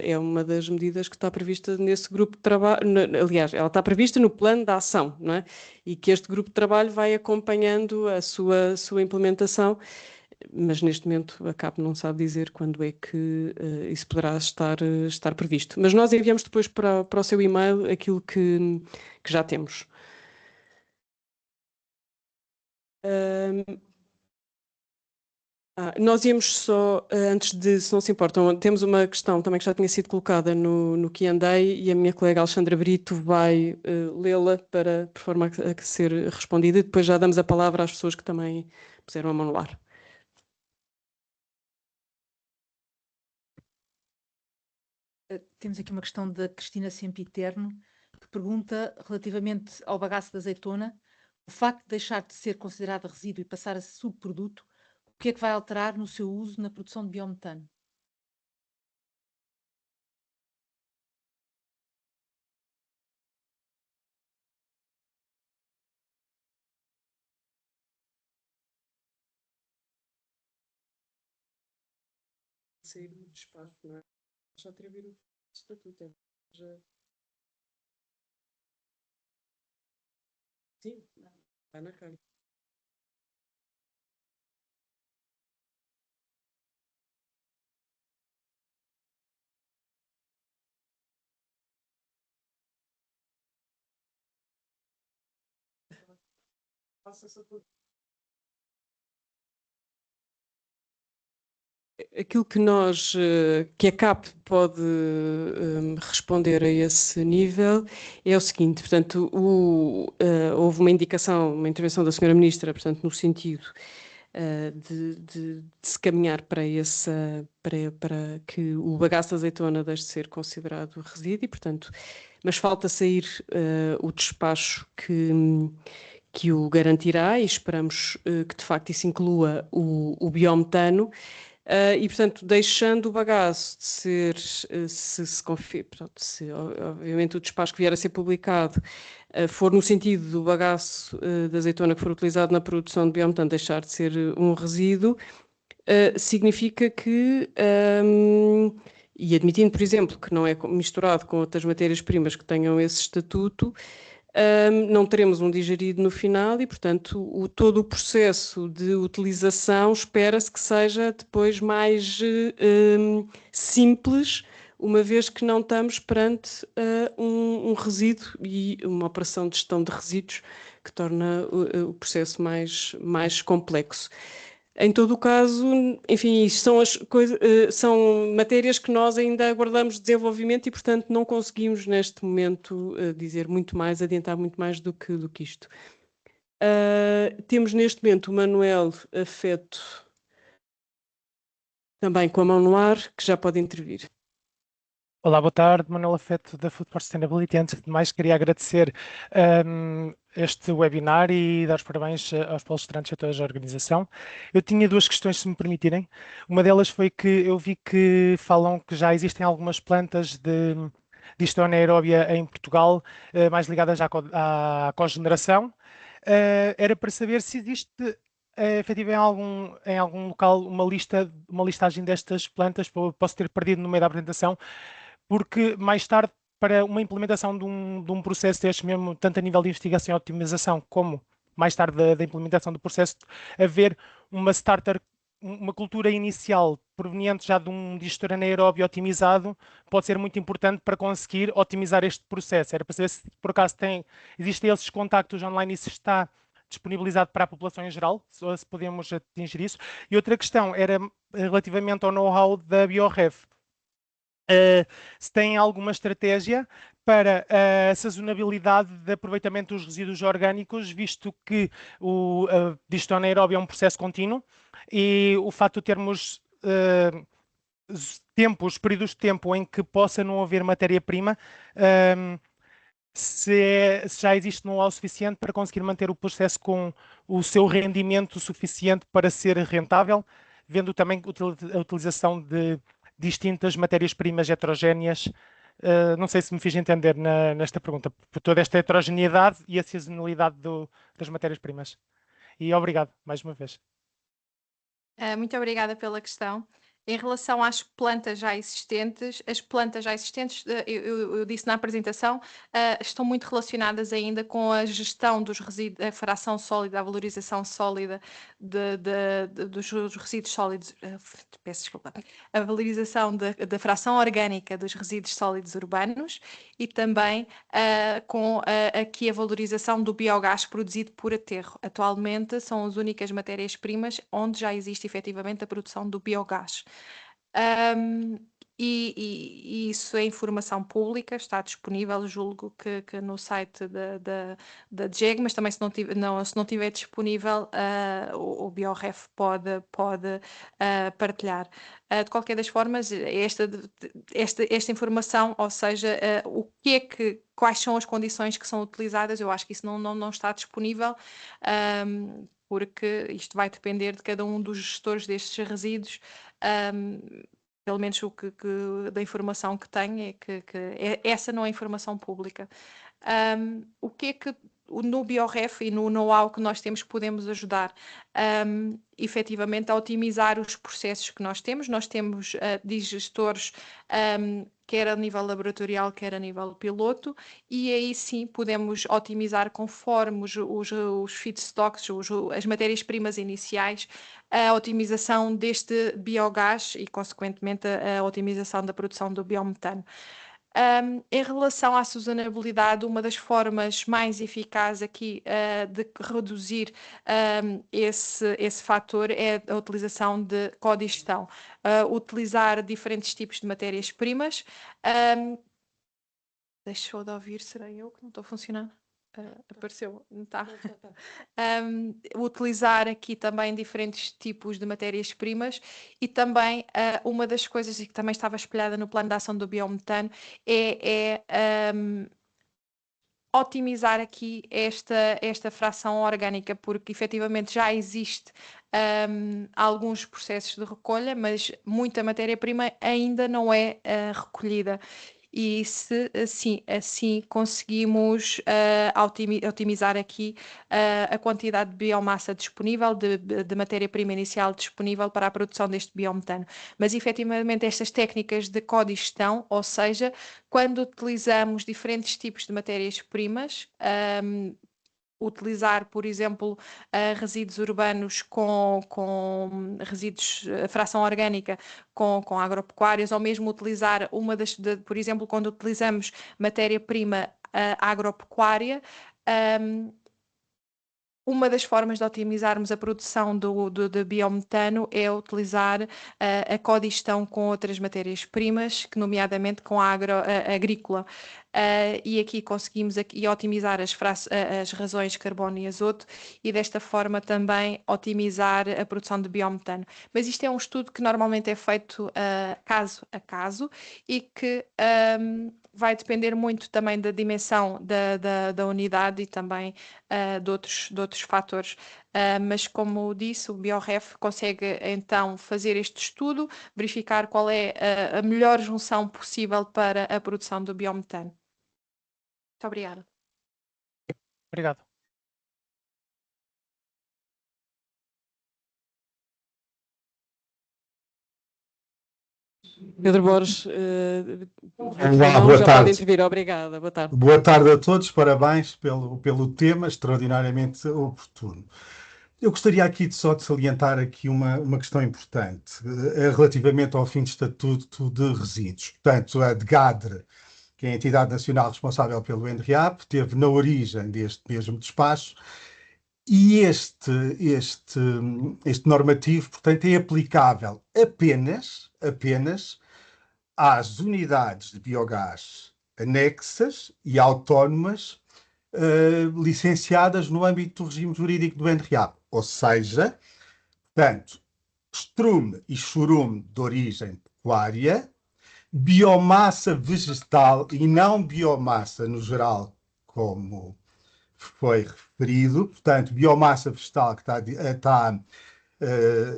é uma das medidas que está prevista nesse grupo de trabalho, aliás, ela está prevista no plano de ação, não é? E que este grupo de trabalho vai acompanhando a sua implementação. mas neste momento a CAP não sabe dizer quando é que isso poderá estar previsto. Mas nós enviamos depois para o seu e-mail aquilo que já temos. Nós íamos só, antes de, se não se importam, temos uma questão também que já tinha sido colocada no Q&A e a minha colega Alexandra Brito vai lê-la por forma a ser respondida, e depois já damos a palavra às pessoas que também puseram a mão no ar. Temos aqui uma questão da Cristina Sempiterno, que pergunta relativamente ao bagaço de azeitona, o facto de deixar de ser considerado resíduo e passar a subproduto, o que é que vai alterar no seu uso na produção de biometano? Sair do despacho, não é? Já atribuir o estatuto. Sim, vai na calha. Aquilo que a CAP pode responder a esse nível é o seguinte, portanto, houve uma indicação, uma intervenção da Sra. Ministra, portanto, no sentido de se caminhar para que o bagaço de azeitona deixe de ser considerado resíduo, portanto, mas falta sair o despacho que o garantirá, e esperamos que de facto isso inclua o biometano. E, portanto, deixando o bagaço de ser, se obviamente o despacho que vier a ser publicado for no sentido do bagaço de azeitona que for utilizado na produção de biometano deixar de ser um resíduo, significa que, e admitindo, por exemplo, que não é misturado com outras matérias-primas que tenham esse estatuto, não teremos um digerido no final e, portanto, todo o processo de utilização espera-se que seja depois mais simples, uma vez que não estamos perante um resíduo e uma operação de gestão de resíduos que torna o processo mais complexo. Em todo o caso, enfim, isto são são matérias que nós ainda aguardamos desenvolvimento e, portanto, não conseguimos neste momento dizer muito mais, adiantar muito mais do que isto. Temos neste momento o Manuel Afeto também com a mão no ar, que já pode intervir. Olá, boa tarde, Manuel Afeto da Food for Sustainability. Antes de mais, queria agradecer este webinar e dar os parabéns aos palestrantes e a toda a organização. Eu tinha duas questões, se me permitirem. Uma delas foi que eu vi que falam que já existem algumas plantas de digestão anaeróbia em Portugal, mais ligadas à cogeneração. Era para saber se existe efetivamente em algum local uma listagem destas plantas. Posso ter perdido no meio da apresentação, porque mais tarde, para uma implementação de um processo deste mesmo, tanto a nível de investigação e otimização, como mais tarde da implementação do processo, haver uma starter, uma cultura inicial proveniente já de um digestor anaeróbio otimizado, pode ser muito importante para conseguir otimizar este processo. Era para saber se por acaso existem esses contactos online e se está disponibilizado para a população em geral, se podemos atingir isso. E outra questão era relativamente ao know-how da BioRef. Se tem alguma estratégia para a sazonabilidade de aproveitamento dos resíduos orgânicos, visto que o digestão anaeróbio é um processo contínuo e o facto de termos períodos de tempo em que possa não haver matéria-prima, se já existe know-how suficiente para conseguir manter o processo com o seu rendimento suficiente para ser rentável, vendo também a utilização de distintas matérias-primas heterogéneas. Não sei se me fiz entender nesta pergunta, por toda esta heterogeneidade e a sazonalidade das matérias-primas. E obrigado, mais uma vez. Muito obrigada pela questão. Em relação às plantas já existentes, as plantas já existentes, eu disse na apresentação, estão muito relacionadas ainda com a gestão dos resíduos, a fração sólida, a valorização sólida dos resíduos sólidos, peço desculpa, a valorização da fração orgânica dos resíduos sólidos urbanos e também com aqui a valorização do biogás produzido por aterro. Atualmente são as únicas matérias-primas onde já existe efetivamente a produção do biogás. E isso é informação pública, está disponível, julgo que no site da DGEG, mas também se não tiver disponível, o Bioref pode partilhar. De qualquer das formas, esta informação, ou seja, quais são as condições que são utilizadas, eu acho que isso não está disponível, porque isto vai depender de cada um dos gestores destes resíduos. Pelo menos da informação que tenho é que essa não é informação pública. O que é que no Bioref e no know-how que nós temos podemos ajudar? Efetivamente a otimizar os processos que nós temos. Nós temos digestores, quer a nível laboratorial, quer a nível piloto, e aí sim podemos otimizar conforme os feedstocks, as matérias-primas iniciais, a otimização deste biogás e, consequentemente, a otimização da produção do biometano. Em relação à sustentabilidade, uma das formas mais eficazes aqui de reduzir esse fator é a utilização de codigestão. Utilizar diferentes tipos de matérias-primas. Deixou de ouvir, será eu que não estou a funcionar? Apareceu, não está. Utilizar aqui também diferentes tipos de matérias-primas e também uma das coisas que também estava espelhada no plano de ação do biometano é otimizar aqui esta fração orgânica, porque efetivamente já existe alguns processos de recolha, mas muita matéria-prima ainda não é recolhida. E se assim conseguimos otimizar aqui a quantidade de biomassa disponível, de matéria-prima inicial disponível para a produção deste biometano. Mas efetivamente estas técnicas de codigestão, ou seja, quando utilizamos diferentes tipos de matérias-primas, utilizar, por exemplo, resíduos urbanos com resíduos, fração orgânica com agropecuários, ou mesmo utilizar por exemplo, quando utilizamos matéria-prima agropecuária, uma das formas de otimizarmos a produção de biometano é utilizar a codigestão com outras matérias-primas, nomeadamente com a agrícola. E aqui conseguimos otimizar as razões de carbono e azoto e desta forma também otimizar a produção de biometano. Mas isto é um estudo que normalmente é feito caso a caso e que vai depender muito também da dimensão da unidade e também de outros fatores. Mas, como disse, o Bioref consegue então fazer este estudo, verificar qual é a melhor junção possível para a produção do biometano. Muito obrigada. Obrigado. Pedro Borges, Olá, boa já tarde. pode intervir. Obrigada, boa tarde. Boa tarde a todos, parabéns pelo tema extraordinariamente oportuno. Eu gostaria aqui só de salientar aqui uma questão importante relativamente ao fim de estatuto de resíduos. Portanto, a DGADRE, que é a entidade nacional responsável pelo NREAP, teve na origem deste mesmo despacho e este normativo, portanto, é aplicável apenas às unidades de biogás anexas e autónomas licenciadas no âmbito do regime jurídico do NREAP, ou seja, portanto, estrume e churume de origem pecuária, biomassa vegetal e não biomassa no geral, como foi referido, portanto, biomassa vegetal que está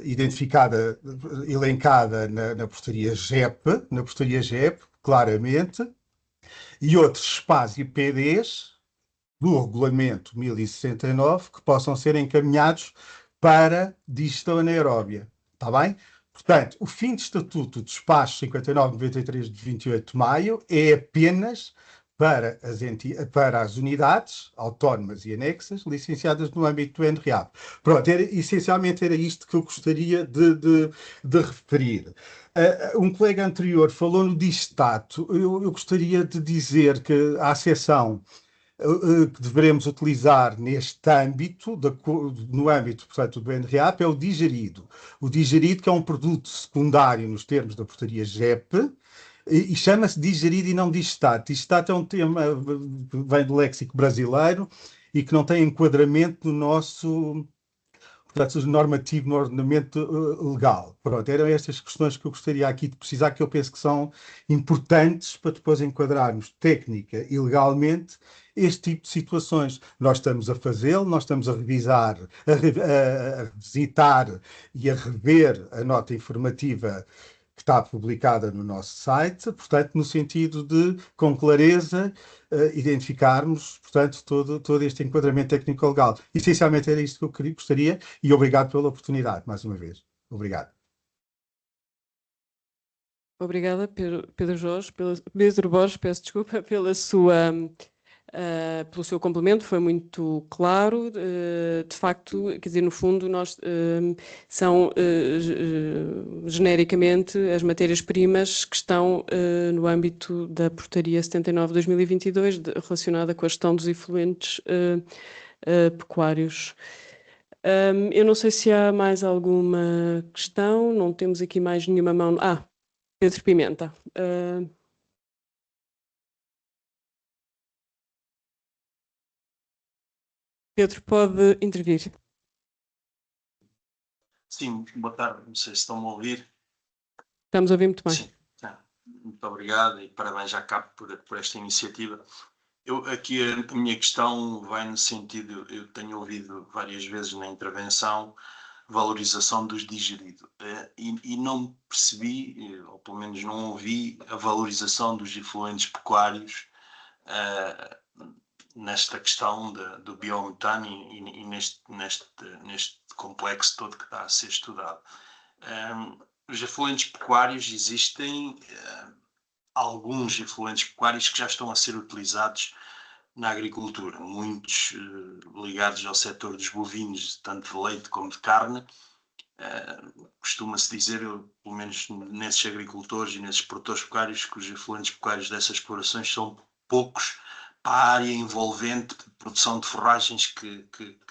identificada, elencada na portaria GEP, claramente, e outros SPAs e PDs do regulamento 1069 que possam ser encaminhados para digestão anaeróbia. Está bem? Portanto, o fim de estatuto do despacho 5993 de 28 de maio é apenas para as unidades autónomas e anexas licenciadas no âmbito do NREAP. Pronto, essencialmente era isto que eu gostaria de referir. Um colega anterior falou no distato. Eu gostaria de dizer que a acessão que devemos utilizar neste âmbito, no âmbito, portanto, do NREAP, é o digerido. O digerido, que é um produto secundário nos termos da portaria GEP, e chama-se digerido e não digestato. Digestato é um tema que vem do léxico brasileiro e que não tem enquadramento no nosso, portanto, normativo, no ordenamento legal. Pronto, eram estas questões que eu gostaria aqui de precisar, que eu penso que são importantes para depois enquadrarmos técnica e legalmente este tipo de situações. Nós estamos a fazê-lo, nós estamos a revisar, a revisitar e a rever a nota informativa que está publicada no nosso site, portanto, no sentido de, com clareza, identificarmos, portanto, todo este enquadramento técnico-legal. Essencialmente era isto que eu gostaria, e obrigado pela oportunidade, mais uma vez. Obrigado. Obrigada, Pedro Borges, peço desculpa, pelo seu complemento, foi muito claro. De facto, quer dizer, no fundo, são genericamente as matérias-primas que estão no âmbito da Portaria 79 de 2022, relacionada com a gestão dos efluentes pecuários. Eu não sei se há mais alguma questão, não temos aqui mais nenhuma mão. Pedro Pimenta. Pedro, pode intervir. Sim, boa tarde, não sei se estão a ouvir. Estamos a ouvir muito bem. Sim, muito obrigado e parabéns à CAP por esta iniciativa. Aqui a minha questão vai no sentido, eu tenho ouvido várias vezes na intervenção, valorização dos digeridos, e não percebi, ou pelo menos não ouvi, a valorização dos efluentes pecuários nesta questão do biometano e neste complexo todo que está a ser estudado. Os efluentes pecuários existem, alguns efluentes pecuários que já estão a ser utilizados na agricultura, muitos ligados ao setor dos bovinos, tanto de leite como de carne. Costuma-se dizer, pelo menos nesses agricultores e nesses produtores pecuários, que os efluentes pecuários dessas explorações são poucos para a área envolvente de produção de forragens que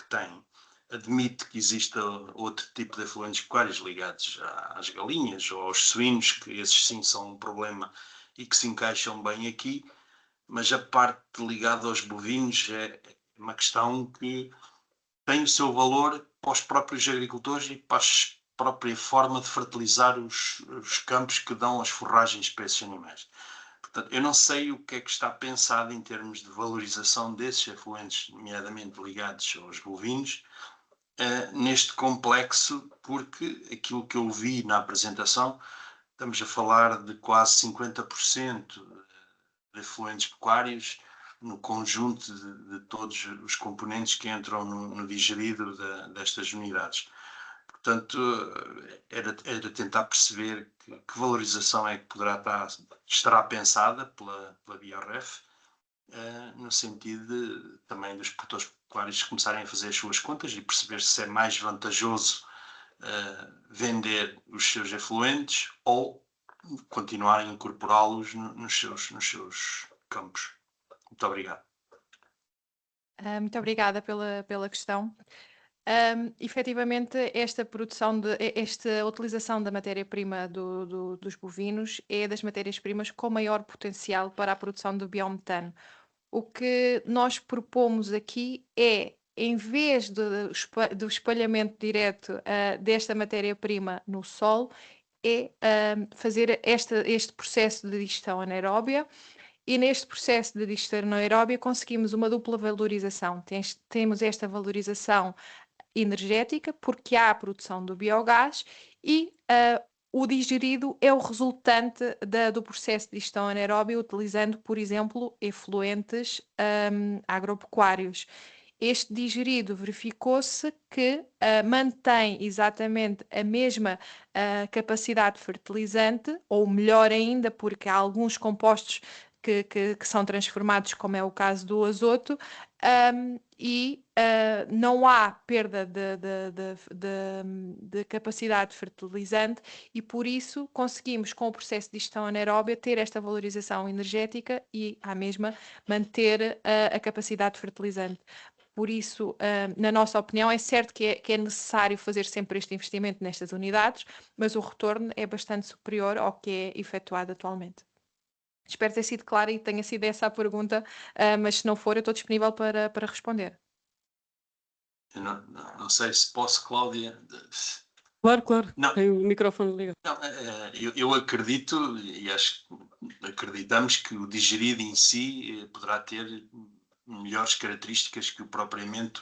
têm. Admito que exista outro tipo de efluentes pecuários ligados às galinhas ou aos suínos, que esses sim são um problema e que se encaixam bem aqui, mas a parte ligada aos bovinos é uma questão que tem o seu valor para os próprios agricultores e para a própria forma de fertilizar os campos que dão as forragens para esses animais. Portanto, eu não sei o que é que está pensado em termos de valorização desses efluentes, nomeadamente ligados aos bovinos, neste complexo, porque aquilo que eu vi na apresentação, estamos a falar de quase 50% de efluentes pecuários no conjunto de todos os componentes que entram no digerido destas unidades. Portanto, era tentar perceber que valorização é que estará pensada pela BioRef, no sentido também dos produtores pecuários começarem a fazer as suas contas e perceber se é mais vantajoso vender os seus efluentes ou continuar a incorporá-los nos seus campos. Muito obrigado. Muito obrigada pela questão. Efetivamente, esta utilização da matéria-prima dos bovinos é das matérias-primas com maior potencial para a produção do biometano. O que nós propomos aqui é, em vez do espalhamento direto desta matéria-prima no solo, é fazer este processo de digestão anaeróbia. E neste processo de digestão anaeróbia conseguimos uma dupla valorização. Temos esta valorização energética, porque há a produção do biogás, e o digerido é o resultante do processo de digestão anaeróbia, utilizando, por exemplo, efluentes agropecuários. Este digerido verificou-se que mantém exatamente a mesma capacidade fertilizante, ou melhor ainda, porque há alguns compostos que são transformados, como é o caso do azoto, e não há perda de capacidade fertilizante, e por isso conseguimos, com o processo de digestão anaeróbia, ter esta valorização energética e, à mesma, manter a capacidade fertilizante. Por isso, na nossa opinião, é certo que é necessário fazer sempre este investimento nestas unidades, mas o retorno é bastante superior ao que é efetuado atualmente. Espero ter sido clara e tenha sido essa a pergunta, mas se não for, eu estou disponível para responder. Eu não sei se posso, Cláudia. Claro, Não. tem o microfone ligado. Não, eu acredito, e acho que acreditamos que o digerido em si poderá ter melhores características que propriamente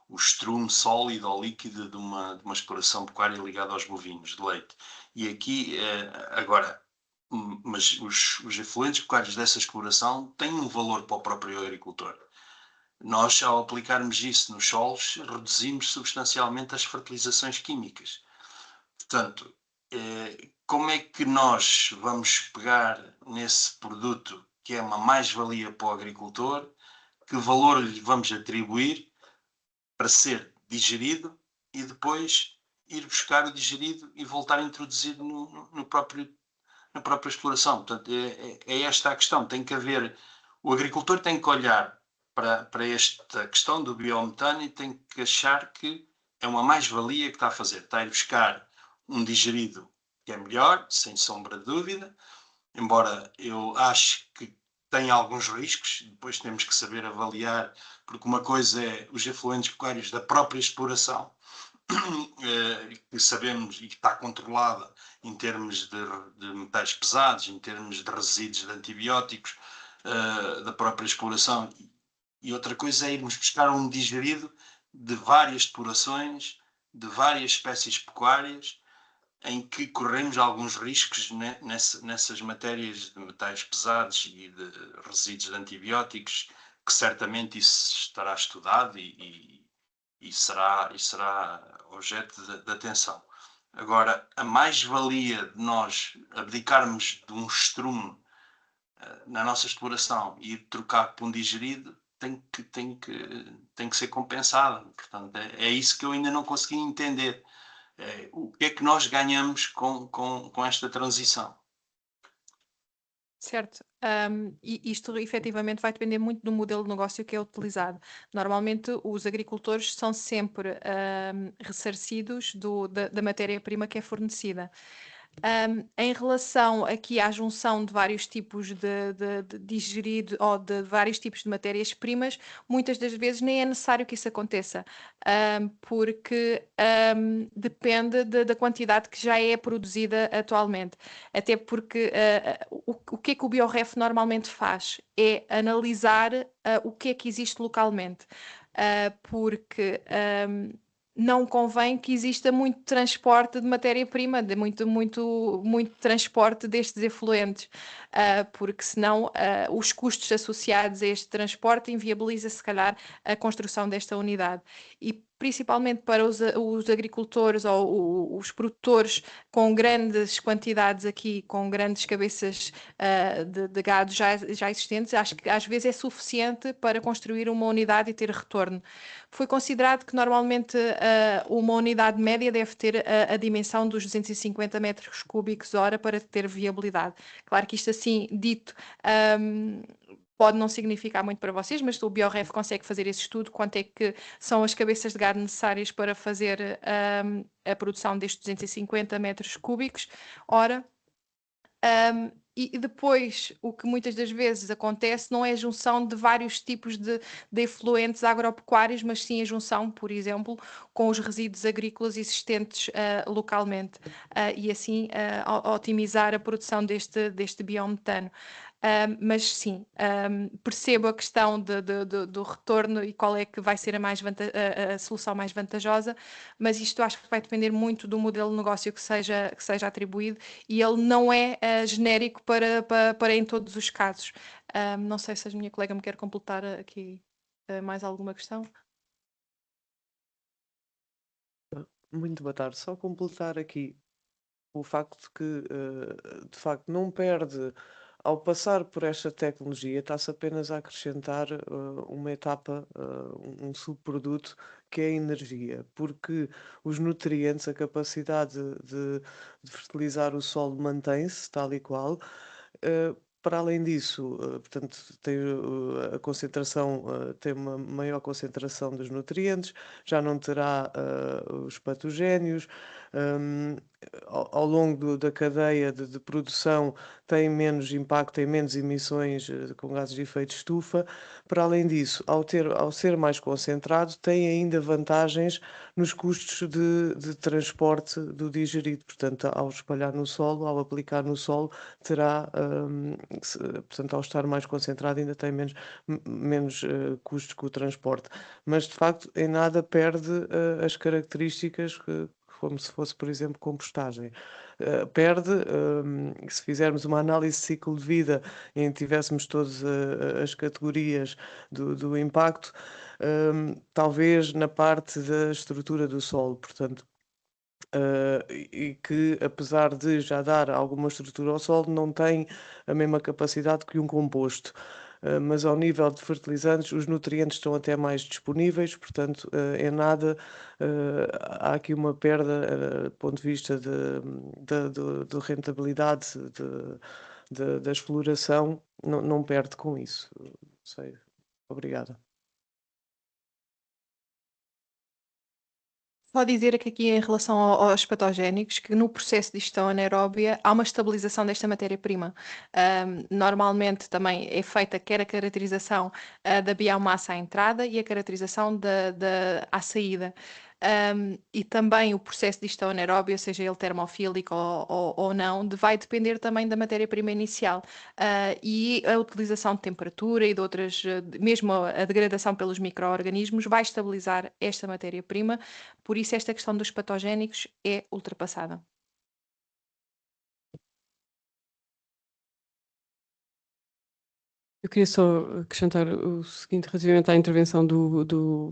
o estrume sólido ou líquido de uma exploração pecuária ligada aos bovinos de leite. E aqui, agora, mas os efluentes pecuários dessa exploração têm um valor para o próprio agricultor. Nós, ao aplicarmos isso nos solos, reduzimos substancialmente as fertilizações químicas. Portanto, como é que nós vamos pegar nesse produto que é uma mais-valia para o agricultor, que valor lhe vamos atribuir para ser digerido e depois ir buscar o digerido e voltar a introduzir na própria exploração. Portanto, é esta a questão. Tem que haver, o agricultor tem que olhar para esta questão do biometano e tem que achar que é uma mais-valia que está a fazer. Está a ir buscar um digerido que é melhor, sem sombra de dúvida, embora eu acho que tem alguns riscos, depois temos que saber avaliar, porque uma coisa é os efluentes pecuários da própria exploração, que sabemos e que está controlada em termos de metais pesados, em termos de resíduos de antibióticos da própria exploração, e outra coisa é irmos buscar um digerido de várias explorações, de várias espécies pecuárias, em que corremos alguns riscos nessas matérias de metais pesados e de resíduos de antibióticos, que certamente isso estará estudado e será objeto de atenção. Agora, a mais-valia de nós abdicarmos de um estrume na nossa exploração e trocar por um digerido tem que ser compensada. Portanto, é isso que eu ainda não consegui entender. O que é que nós ganhamos com esta transição? Certo. E isto efetivamente vai depender muito do modelo de negócio que é utilizado. Normalmente, os agricultores são sempre ressarcidos da matéria-prima que é fornecida. Em relação aqui à junção de vários tipos de digerido ou de vários tipos de matérias-primas, muitas das vezes nem é necessário que isso aconteça, porque depende da quantidade que já é produzida atualmente. Até porque o que é que o Bioref normalmente faz? É analisar o que é que existe localmente, porque não convém que exista muito transporte de matéria-prima, de muito transporte destes efluentes, porque senão os custos associados a este transporte inviabiliza, se calhar, a construção desta unidade. E principalmente para os agricultores ou os produtores com grandes quantidades aqui, com grandes cabeças de gado já existentes, acho que às vezes é suficiente para construir uma unidade e ter retorno. Foi considerado que normalmente uma unidade média deve ter a dimensão dos 250 metros cúbicos hora para ter viabilidade. Claro que isto assim dito pode não significar muito para vocês, mas o Bioref consegue fazer esse estudo, quanto é que são as cabeças de gado necessárias para fazer a produção destes 250 metros cúbicos hora. E depois, o que muitas das vezes acontece não é a junção de vários tipos de efluentes agropecuários, mas sim a junção, por exemplo, com os resíduos agrícolas existentes localmente, e assim otimizar a produção deste biometano. Mas sim, percebo a questão do retorno e qual é que vai ser a solução mais vantajosa, mas isto acho que vai depender muito do modelo de negócio que seja atribuído, e ele não é genérico para em todos os casos. Não sei se a minha colega me quer completar aqui mais alguma questão. Muito boa tarde. Só completar aqui o facto de que, de facto, não perde, ao passar por esta tecnologia, está-se apenas a acrescentar uma etapa, um subproduto que é a energia, porque os nutrientes, a capacidade de fertilizar o solo mantém-se tal e qual. Para além disso, portanto, tem a concentração, tem uma maior concentração dos nutrientes, já não terá os patogénios. hum, ao longo da cadeia de produção tem menos impacto, tem menos emissões com gases de efeito de estufa. Para além disso, ao ser mais concentrado, tem ainda vantagens nos custos de transporte do digerido. Portanto, ao espalhar no solo, ao aplicar no solo, terá, portanto, ao estar mais concentrado, ainda tem menos custos com o transporte. Mas, de facto, em nada perde as características como se fosse, por exemplo, compostagem. Perde, se fizermos uma análise de ciclo de vida em que tivéssemos todas as categorias do impacto, talvez na parte da estrutura do solo, portanto, e que, apesar de já dar alguma estrutura ao solo, não tem a mesma capacidade que um composto. Mas ao nível de fertilizantes, os nutrientes estão até mais disponíveis, portanto, em nada há aqui uma perda do ponto de vista de rentabilidade da exploração, não perde com isso. Sei. Obrigada. Só dizer que aqui em relação aos patogénicos, que no processo de digestão anaeróbia há uma estabilização desta matéria-prima. Normalmente também é feita quer a caracterização da biomassa à entrada e a caracterização à saída. E também o processo de digestão anaeróbia, seja ele termofílico ou não, vai depender também da matéria-prima inicial. E a utilização de temperatura e de outras, mesmo a degradação pelos micro-organismos, vai estabilizar esta matéria-prima. Por isso, esta questão dos patogénicos é ultrapassada. Eu queria só acrescentar o seguinte relativamente à intervenção do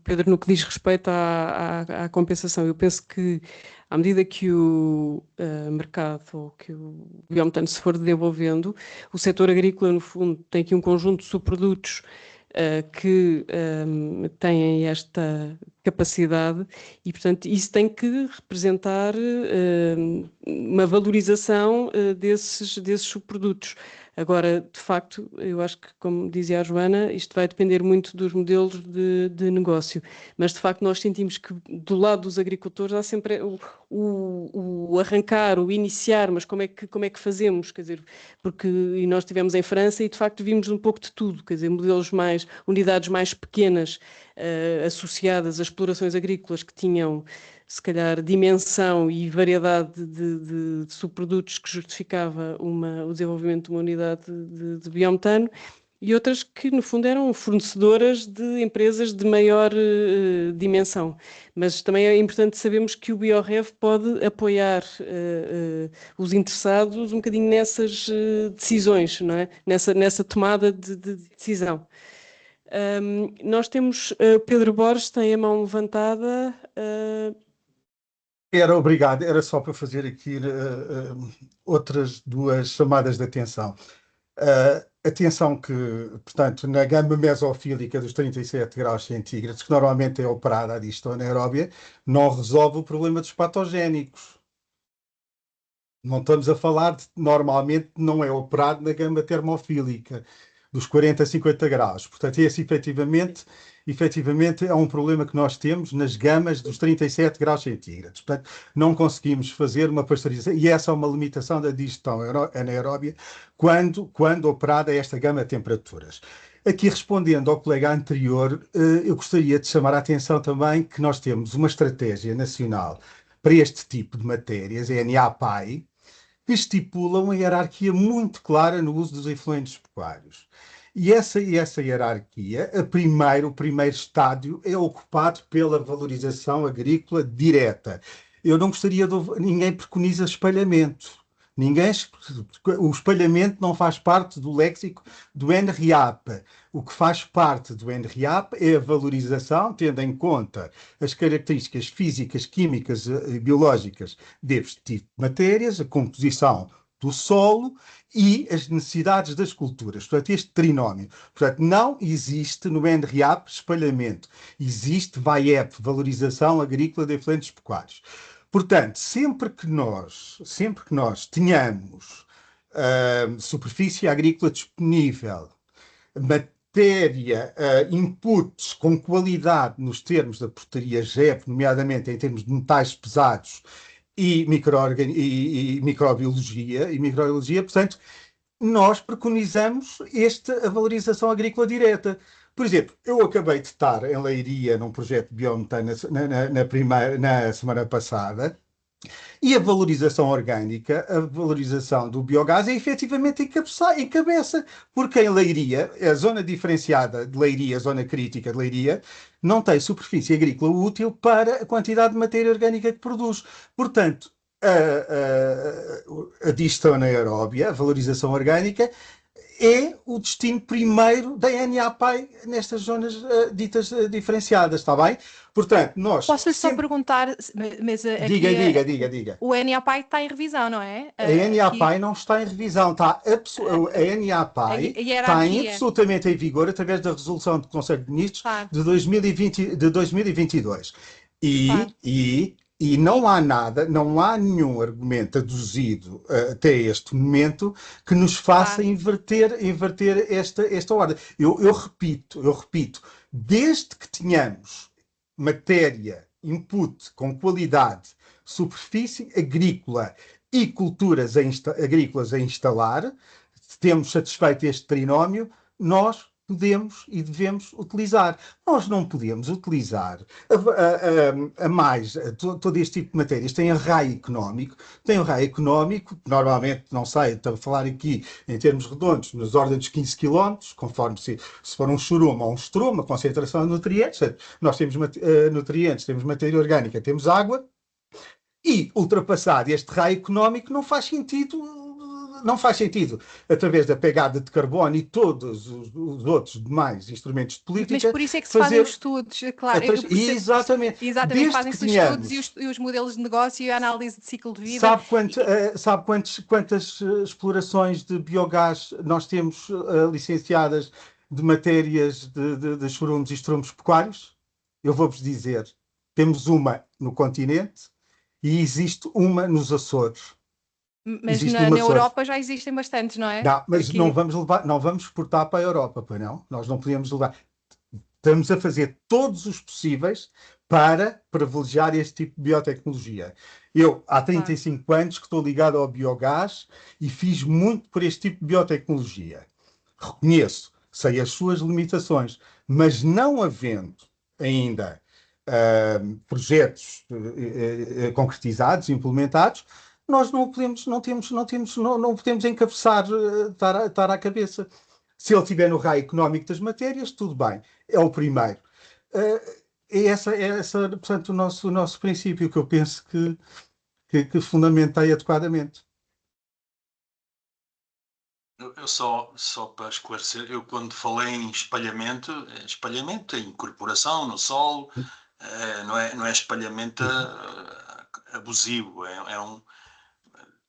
Pedro no que diz respeito à compensação. Eu penso que, à medida que o mercado ou que o biometano se for desenvolvendo, o setor agrícola, no fundo, tem aqui um conjunto de subprodutos que têm esta capacidade e, portanto, isso tem que representar uma valorização desses subprodutos. Agora, de facto, eu acho que, como dizia a Joana, isto vai depender muito dos modelos de negócio, mas de facto nós sentimos que do lado dos agricultores há sempre o arrancar, o iniciar, mas como é que fazemos, quer dizer, porque e nós estivemos em França e de facto vimos um pouco de tudo, quer dizer, unidades mais pequenas associadas a explorações agrícolas que tinham se calhar dimensão e variedade de subprodutos que justificava o desenvolvimento de uma unidade de biometano, e outras que, no fundo, eram fornecedoras de empresas de maior dimensão. Mas também é importante sabermos que o BioRev pode apoiar os interessados um bocadinho nessas decisões, não é? Nessa tomada de decisão. Nós temos, Pedro Borges tem a mão levantada. Obrigado, era só para fazer aqui outras duas chamadas de atenção. Atenção que, portanto, na gama mesofílica dos 37 graus centígrados, que normalmente é operada a digestão anaeróbia, não resolve o problema dos patogénicos. Não estamos a falar normalmente não é operado na gama termofílica dos 40 a 50 graus. Portanto, esse efetivamente é um problema que nós temos nas gamas dos 37 graus centígrados. Portanto, não conseguimos fazer uma pasteurização, e essa é uma limitação da digestão anaeróbia quando operada esta gama de temperaturas. Aqui, respondendo ao colega anterior, eu gostaria de chamar a atenção também que nós temos uma estratégia nacional para este tipo de matérias, a NAPAI, que estipula uma hierarquia muito clara no uso dos efluentes pecuários. E essa hierarquia, o primeiro estádio é ocupado pela valorização agrícola direta. Eu não gostaria ninguém preconiza espalhamento. O espalhamento não faz parte do léxico do NRIAP. O que faz parte do NRIAP é a valorização, tendo em conta as características físicas, químicas e biológicas deste tipo de matérias, a composição do solo e as necessidades das culturas. Portanto, este trinómio. Portanto, não existe no NRIAP espalhamento. Existe VAEP, valorização agrícola de efluentes pecuários. Portanto, sempre que nós tenhamos superfície agrícola disponível, matéria, inputs com qualidade nos termos da portaria GEP, nomeadamente em termos de metais pesados e microbiologia, portanto, nós preconizamos a valorização agrícola direta. Por exemplo, eu acabei de estar em Leiria num projeto de biometano na semana passada, e a valorização orgânica, a valorização do biogás é efetivamente em cabeça, porque em Leiria, a zona diferenciada de Leiria, a zona crítica de Leiria, não tem superfície agrícola útil para a quantidade de matéria orgânica que produz. Portanto, a digestão anaeróbia, a valorização orgânica, é o destino primeiro da NAPAI nestas zonas ditas diferenciadas, está bem? Portanto, nós... Posso-lhe só perguntar, mas Diga. O NAPAI está em revisão, não é? A NAPAI não está em revisão, a NAPAI está absolutamente em vigor através da resolução do Conselho de Ministros de 2022. E não há nenhum argumento aduzido até este momento que nos faça inverter esta ordem. Eu repito, desde que tenhamos matéria, input com qualidade, superfície agrícola e culturas agrícolas a instalar, temos satisfeito este trinómio, nós podemos e devemos utilizar. Nós não podemos utilizar todo este tipo de matérias. Tem um raio económico, normalmente, não sei, estou a falar aqui em termos redondos, nas ordens dos 15 km, conforme se for um churume ou um estrume, a concentração de nutrientes. Nós temos nutrientes, temos matéria orgânica, temos água, e ultrapassar este raio económico não faz sentido através da pegada de carbono e todos os outros demais instrumentos de política. Mas por isso é que se fazem os estudos, claro. Exatamente. Fazem-se os estudos e os modelos de negócio e a análise de ciclo de vida. Sabe quantas explorações de biogás nós temos licenciadas de matérias de churumes e estrumes pecuários? Eu vou-vos dizer. Temos uma no continente e existe uma nos Açores. Mas na Europa já existem bastantes, não é? Não, mas aqui... não vamos exportar para a Europa, pois não? Nós não podemos levar. Estamos a fazer todos os possíveis para privilegiar este tipo de biotecnologia. Eu, há 35 anos que estou ligado ao biogás e fiz muito por este tipo de biotecnologia. Reconheço, sei as suas limitações, mas não havendo ainda projetos concretizados, implementados, nós não podemos encabeçar, estar à cabeça. Se ele estiver no raio económico das matérias, tudo bem, é o primeiro. Portanto, o nosso princípio, que eu penso que fundamentei adequadamente. Eu só para esclarecer, eu quando falei em espalhamento é incorporação no solo, não é espalhamento abusivo,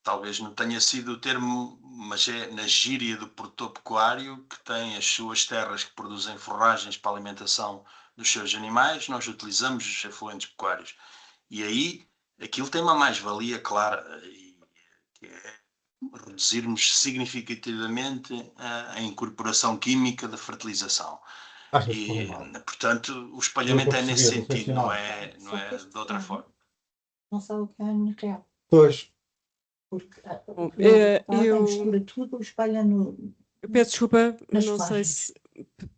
talvez não tenha sido o termo, mas é na gíria do produtor pecuário que tem as suas terras que produzem forragens para a alimentação dos seus animais, nós utilizamos os efluentes pecuários. E aí, aquilo tem uma mais-valia clara, que é reduzirmos significativamente a incorporação química da fertilização. Portanto, o espalhamento é nesse sentido, não é de outra forma. Não sabe o que é NRIAP. Pois. Porque eu mistura tudo, espalha no... Eu peço desculpa, não sei se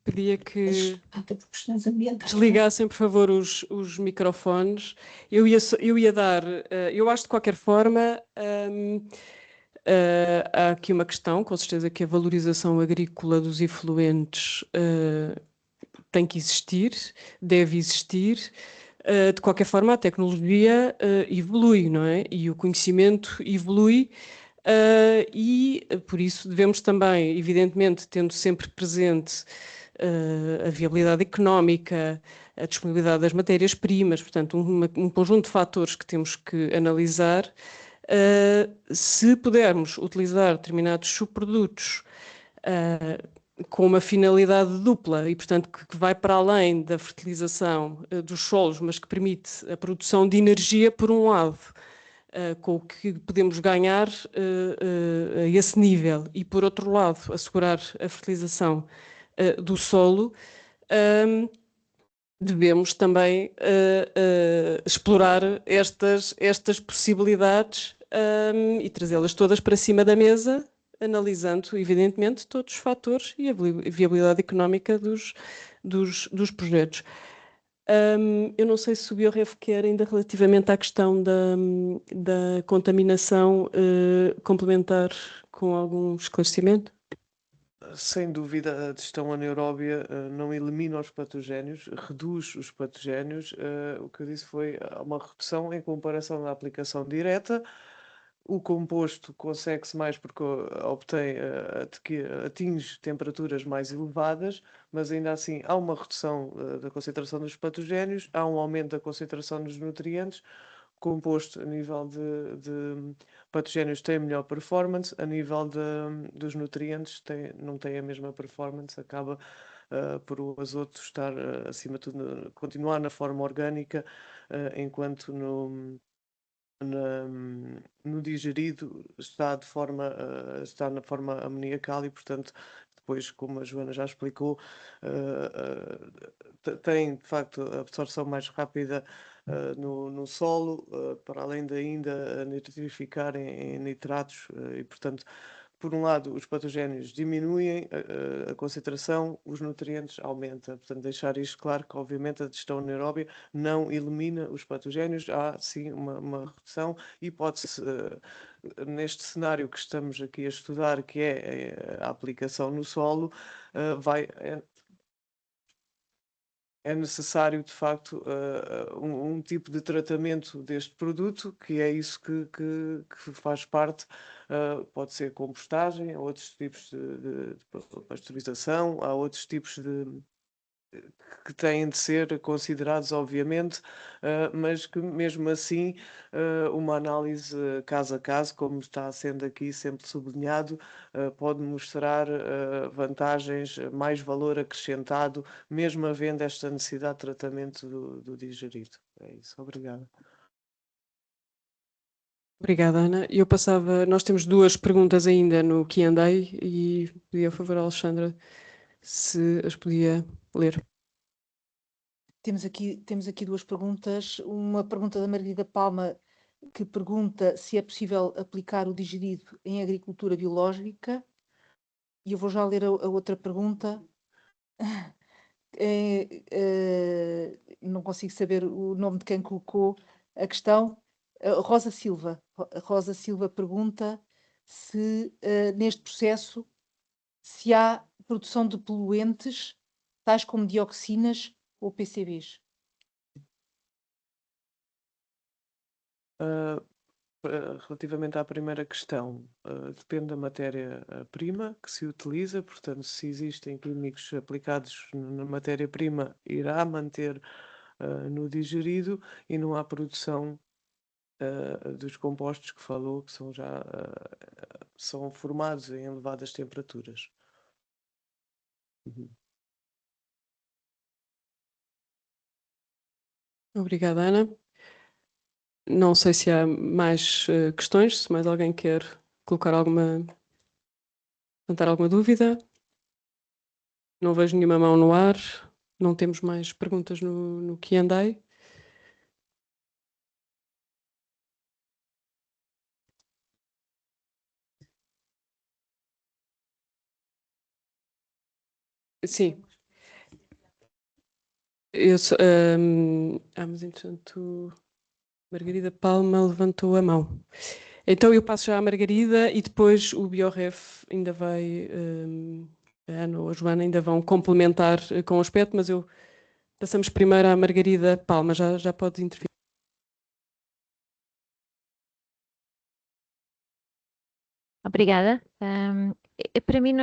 pedia que Até por questões ambientais. desligassem, por favor, os microfones. Eu ia dar, eu acho de qualquer forma, há aqui uma questão, com certeza, que a valorização agrícola dos efluentes tem que existir, deve existir. De qualquer forma, a tecnologia evolui, não é? E o conhecimento evolui E por isso devemos também, evidentemente, tendo sempre presente a viabilidade económica, a disponibilidade das matérias-primas, portanto, um conjunto de fatores que temos que analisar. Se pudermos utilizar determinados subprodutos com uma finalidade dupla e, portanto, que vai para além da fertilização dos solos, mas que permite a produção de energia, por um lado, com o que podemos ganhar a esse nível, e, por outro lado, assegurar a fertilização do solo, devemos também explorar estas possibilidades e trazê-las todas para cima da mesa, analisando, evidentemente, todos os fatores e a viabilidade económica dos projetos. Eu não sei se o BioRef quer, ainda relativamente à questão da contaminação, complementar com algum esclarecimento. Sem dúvida, a digestão anaeróbia não elimina os patogénios, reduz os patogénios. O que eu disse foi uma redução em comparação à aplicação direta. O composto consegue-se mais porque atinge temperaturas mais elevadas, mas ainda assim há uma redução da concentração dos patogénios, há um aumento da concentração dos nutrientes. O composto, a nível de patogénios, tem melhor performance, a nível dos nutrientes não tem a mesma performance, acaba por o azoto estar, acima de tudo, continuar na forma orgânica, enquanto no digerido está na forma amoniacal e, portanto, depois, como a Joana já explicou, tem de facto a absorção mais rápida no solo, para além de ainda nitrificar em nitratos e, portanto, por um lado, os patogénios diminuem a concentração, os nutrientes aumentam. Portanto, deixar isto claro que, obviamente, a digestão anaeróbia não elimina os patogénios, há sim uma redução e pode-se, neste cenário que estamos aqui a estudar, que é a aplicação no solo, é necessário, de facto, um tipo de tratamento deste produto, que é isso que faz parte. Pode ser compostagem, há outros tipos de pasteurização, há outros tipos que têm de ser considerados, obviamente, mas que mesmo assim uma análise caso a caso, como está sendo aqui sempre sublinhado, pode mostrar vantagens, mais valor acrescentado, mesmo havendo esta necessidade de tratamento do digerido. É isso, obrigada. Obrigada, Ana. Nós temos duas perguntas ainda no Q&A e pedia a favor a Alexandra se as podia ler. Temos aqui duas perguntas. Uma pergunta da Margarida Palma, que pergunta se é possível aplicar o digerido em agricultura biológica. E eu vou já ler a outra pergunta. Não consigo saber o nome de quem colocou a questão. Rosa Silva. Rosa Silva pergunta se neste processo se há produção de poluentes, tais como dioxinas ou PCBs. Relativamente à primeira questão, depende da matéria-prima que se utiliza, portanto, se existem químicos aplicados na matéria-prima, irá manter no digerido e não há produção dos compostos que falou, que são formados em elevadas temperaturas. Obrigada, Ana. Não sei se há mais questões, se mais alguém quer levantar alguma dúvida. Não vejo nenhuma mão no ar. Não temos mais perguntas no Q&A. Sim. Mas entretanto, Margarida Palma levantou a mão. Então eu passo já à Margarida e depois o BioRef ainda vai, a Ana ou a Joana ainda vão complementar com o aspecto, mas passamos primeiro à Margarida Palma, já pode intervir. Obrigada. Para mim,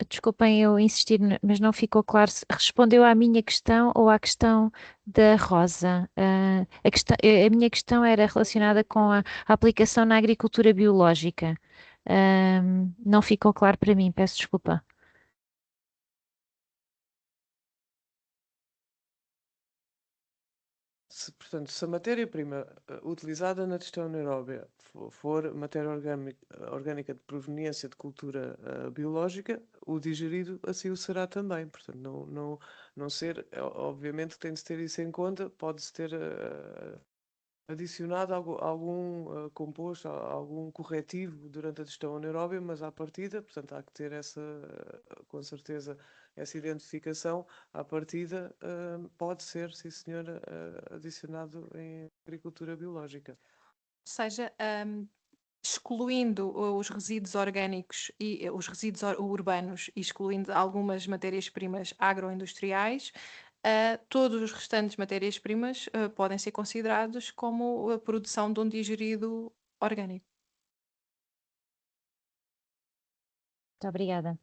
desculpem eu insistir, mas não ficou claro se respondeu à minha questão ou à questão da Rosa. A minha questão era relacionada com a aplicação na agricultura biológica. Não ficou claro para mim, peço desculpa. Portanto, se a matéria-prima utilizada na digestão anaeróbia for matéria orgânica de proveniência de cultura biológica, o digerido assim o será também. Portanto, não ser, obviamente tem de ter isso em conta, pode-se ter adicionado algum composto, algum corretivo durante a digestão anaeróbia, mas à partida, portanto, há que ter essa, com certeza, essa identificação. À partida, pode ser, sim senhora, adicionado em agricultura biológica. Ou seja, excluindo os resíduos orgânicos e os resíduos urbanos e excluindo algumas matérias-primas agroindustriais, todos os restantes matérias-primas podem ser considerados como a produção de um digerido orgânico. Muito obrigada.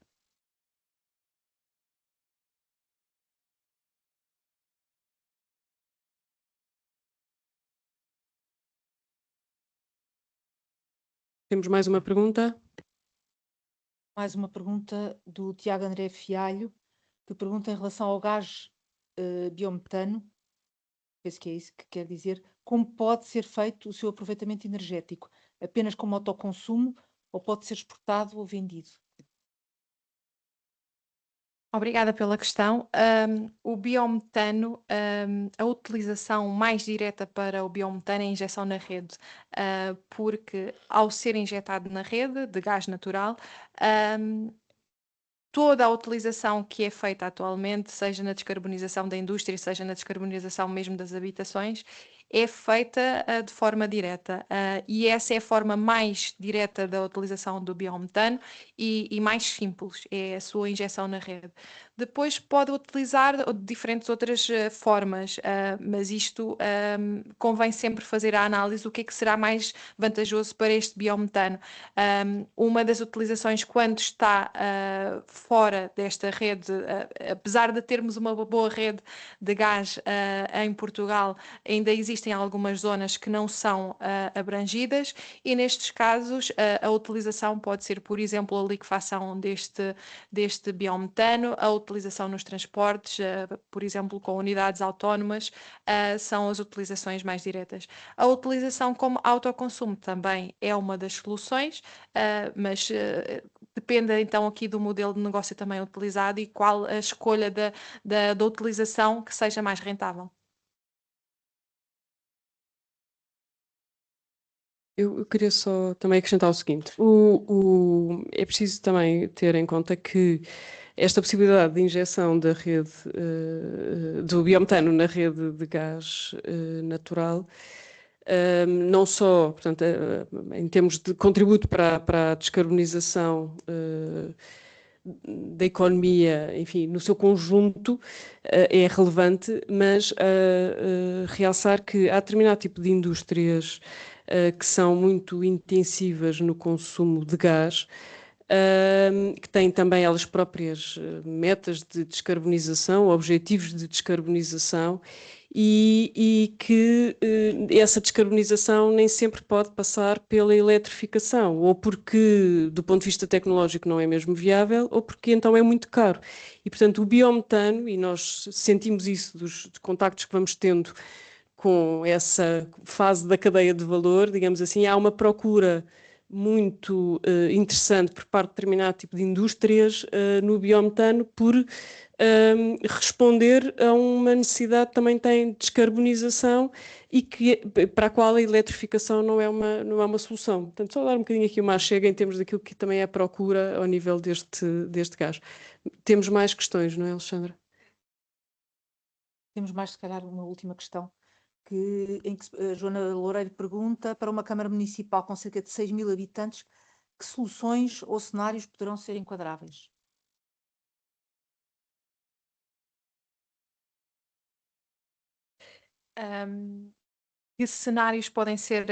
Temos mais uma pergunta? Mais uma pergunta do Tiago André Fialho, que pergunta em relação ao gás biometano, penso que é isso que quer dizer, como pode ser feito o seu aproveitamento energético? Apenas como autoconsumo ou pode ser exportado ou vendido? Obrigada pela questão. O biometano, a utilização mais direta para o biometano é a injeção na rede, porque ao ser injetado na rede de gás natural, toda a utilização que é feita atualmente, seja na descarbonização da indústria, seja na descarbonização mesmo das habitações, é feita de forma direta. E essa é a forma mais direta da utilização do biometano e mais simples, é a sua injeção na rede. Depois pode utilizar diferentes outras formas, mas isto convém sempre fazer a análise do que é que será mais vantajoso para este biometano. Uma das utilizações quando está fora desta rede, apesar de termos uma boa rede de gás em Portugal, ainda existem algumas zonas que não são abrangidas e nestes casos a utilização pode ser, por exemplo, a liquefação deste biometano, a utilização nos transportes, por exemplo, com unidades autónomas, são as utilizações mais diretas. A utilização como autoconsumo também é uma das soluções, mas depende então aqui do modelo de negócio também utilizado e qual a escolha da utilização que seja mais rentável. Eu queria só também acrescentar o seguinte: é preciso também ter em conta que esta possibilidade de injeção da rede do biometano na rede de gás natural, não só, portanto, em termos de contributo para a descarbonização da economia, enfim, no seu conjunto, é relevante, mas realçar que há determinado tipo de indústrias que são muito intensivas no consumo de gás, que têm também elas próprias metas de descarbonização, objetivos de descarbonização, e que essa descarbonização nem sempre pode passar pela eletrificação, ou porque do ponto de vista tecnológico não é mesmo viável, ou porque então é muito caro. E, portanto, o biometano, e nós sentimos isso dos contactos que vamos tendo com essa fase da cadeia de valor, digamos assim, há uma procura muito interessante por parte de determinado tipo de indústrias no biometano por responder a uma necessidade que também tem de descarbonização e para a qual a eletrificação não é uma solução. Portanto, só dar um bocadinho aqui uma chega em termos daquilo que também é a procura ao nível deste gás. Temos mais questões, não é, Alexandra? Temos mais, se calhar, uma última questão, em que a Joana Loureiro pergunta: para uma Câmara Municipal com cerca de 6.000 habitantes, que soluções ou cenários poderão ser enquadráveis? Que cenários podem ser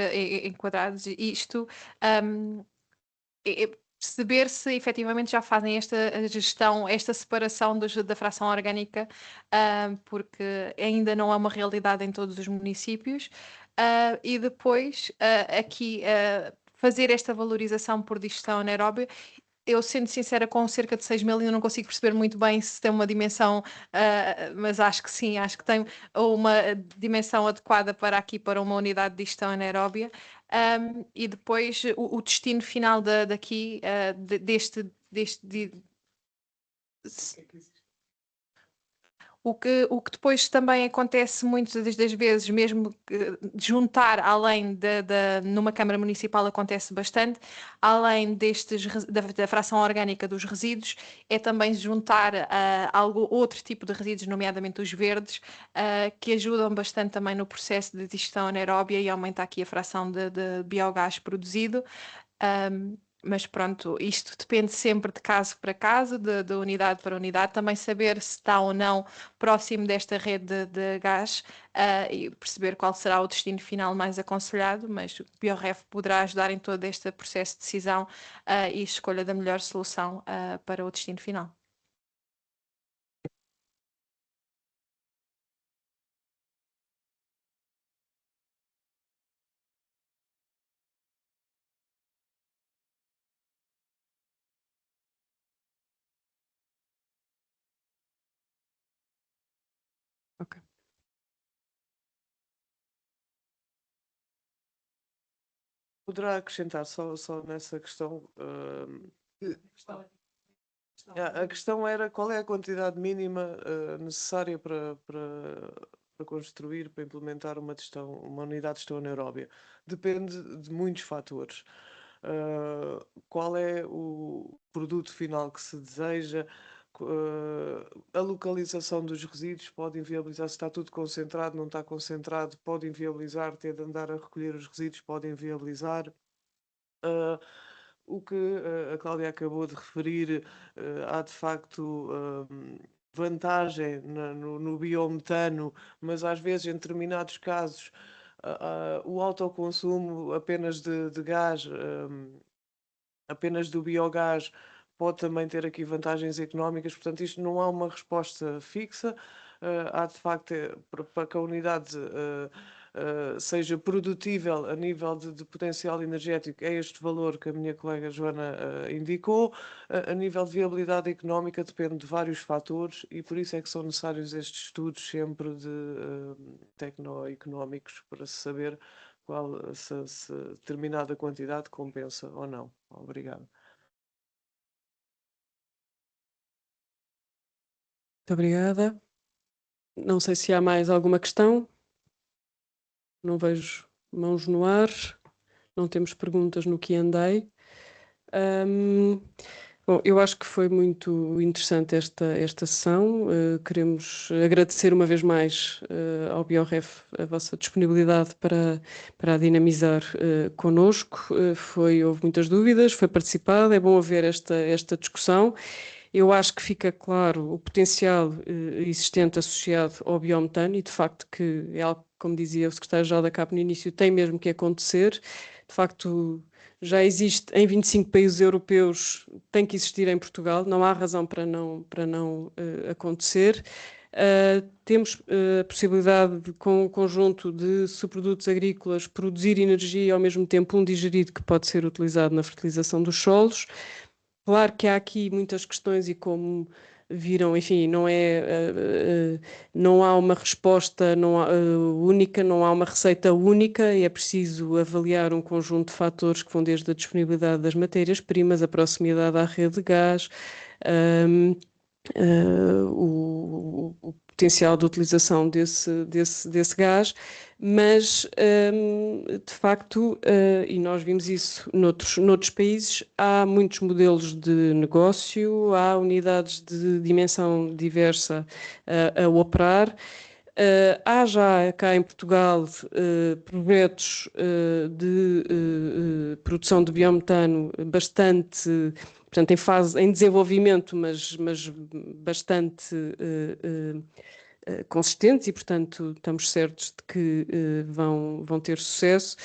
enquadrados? Isto perceber se efetivamente já fazem esta gestão, esta separação da fração orgânica, porque ainda não é uma realidade em todos os municípios. E depois aqui fazer esta valorização por digestão anaeróbia. Eu, sendo sincera, com cerca de 6.000 ainda não consigo perceber muito bem se tem uma dimensão, mas acho que sim, acho que tem uma dimensão adequada para aqui, para uma unidade de digestão anaeróbia. E depois o destino final daqui, deste o que depois também acontece muitas das vezes, mesmo de juntar, além numa Câmara Municipal acontece bastante, além da fração orgânica dos resíduos, é também juntar outro tipo de resíduos, nomeadamente os verdes, que ajudam bastante também no processo de digestão anaeróbia e aumenta aqui a fração de biogás produzido. Mas pronto, isto depende sempre de caso para caso, de unidade para unidade, também saber se está ou não próximo desta rede de gás e perceber qual será o destino final mais aconselhado, mas o BioRef poderá ajudar em todo este processo de decisão e escolha da melhor solução para o destino final. Ok. Poderá acrescentar só nessa questão. A questão era qual é a quantidade mínima necessária para construir, para implementar uma unidade de gestão anaeróbia. Depende de muitos fatores. Qual é o produto final que se deseja? A localização dos resíduos pode inviabilizar se está tudo concentrado, não está concentrado, pode inviabilizar ter de andar a recolher os resíduos, pode inviabilizar. O que a Cláudia acabou de referir, há de facto vantagem no biometano, mas às vezes em determinados casos o autoconsumo apenas de gás, apenas do biogás, pode também ter aqui vantagens económicas, portanto isto não há uma resposta fixa, há de facto, para que a unidade seja produtível a nível de potencial energético, é este valor que a minha colega Joana indicou. A nível de viabilidade económica depende de vários fatores e por isso é que são necessários estes estudos sempre tecnoeconómicos para se saber se determinada quantidade compensa ou não. Obrigado. Muito obrigada. Não sei se há mais alguma questão. Não vejo mãos no ar. Não temos perguntas no Q&A. Bom, eu acho que foi muito interessante esta sessão. Queremos agradecer uma vez mais ao BioRef a vossa disponibilidade para a dinamizar connosco. Houve muitas dúvidas, foi participado, é bom haver esta discussão. Eu acho que fica claro o potencial existente associado ao biometano e, de facto, que é algo, como dizia o secretário-geral da CAP no início, tem mesmo que acontecer. De facto, já existe em 25 países europeus, tem que existir em Portugal, não há razão para não acontecer. Temos a possibilidade de, com um conjunto de subprodutos agrícolas, produzir energia e ao mesmo tempo um digerido que pode ser utilizado na fertilização dos solos. Claro que há aqui muitas questões e como viram, enfim, não há uma resposta única, não há uma receita única e é preciso avaliar um conjunto de fatores que vão desde a disponibilidade das matérias-primas, a proximidade à rede de gás, o potencial de utilização desse gás, mas de facto, e nós vimos isso noutros países, há muitos modelos de negócio, há unidades de dimensão diversa a operar. Há já cá em Portugal projetos de produção de biometano bastante, portanto, em desenvolvimento, mas bastante consistentes e, portanto, estamos certos de que vão ter sucesso.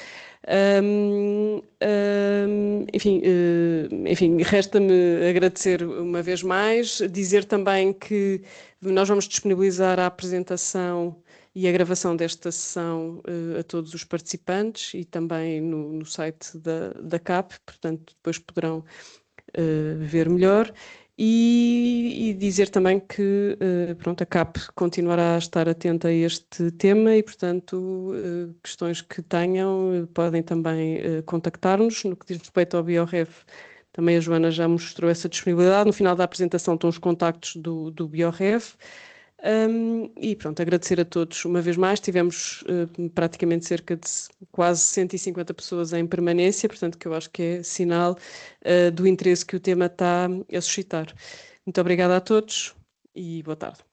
Enfim, resta-me agradecer uma vez mais, dizer também que nós vamos disponibilizar a apresentação e a gravação desta sessão a todos os participantes e também no site da CAP, portanto depois poderão ver melhor. E dizer também que pronto, a CAP continuará a estar atenta a este tema e, portanto, questões que tenham podem também contactar-nos. No que diz respeito ao BioRef, também a Joana já mostrou essa disponibilidade. No final da apresentação estão os contactos do BioRef. E pronto, agradecer a todos uma vez mais. Tivemos praticamente cerca de quase 150 pessoas em permanência, portanto, que eu acho que é sinal do interesse que o tema está a suscitar. Muito obrigada a todos e boa tarde.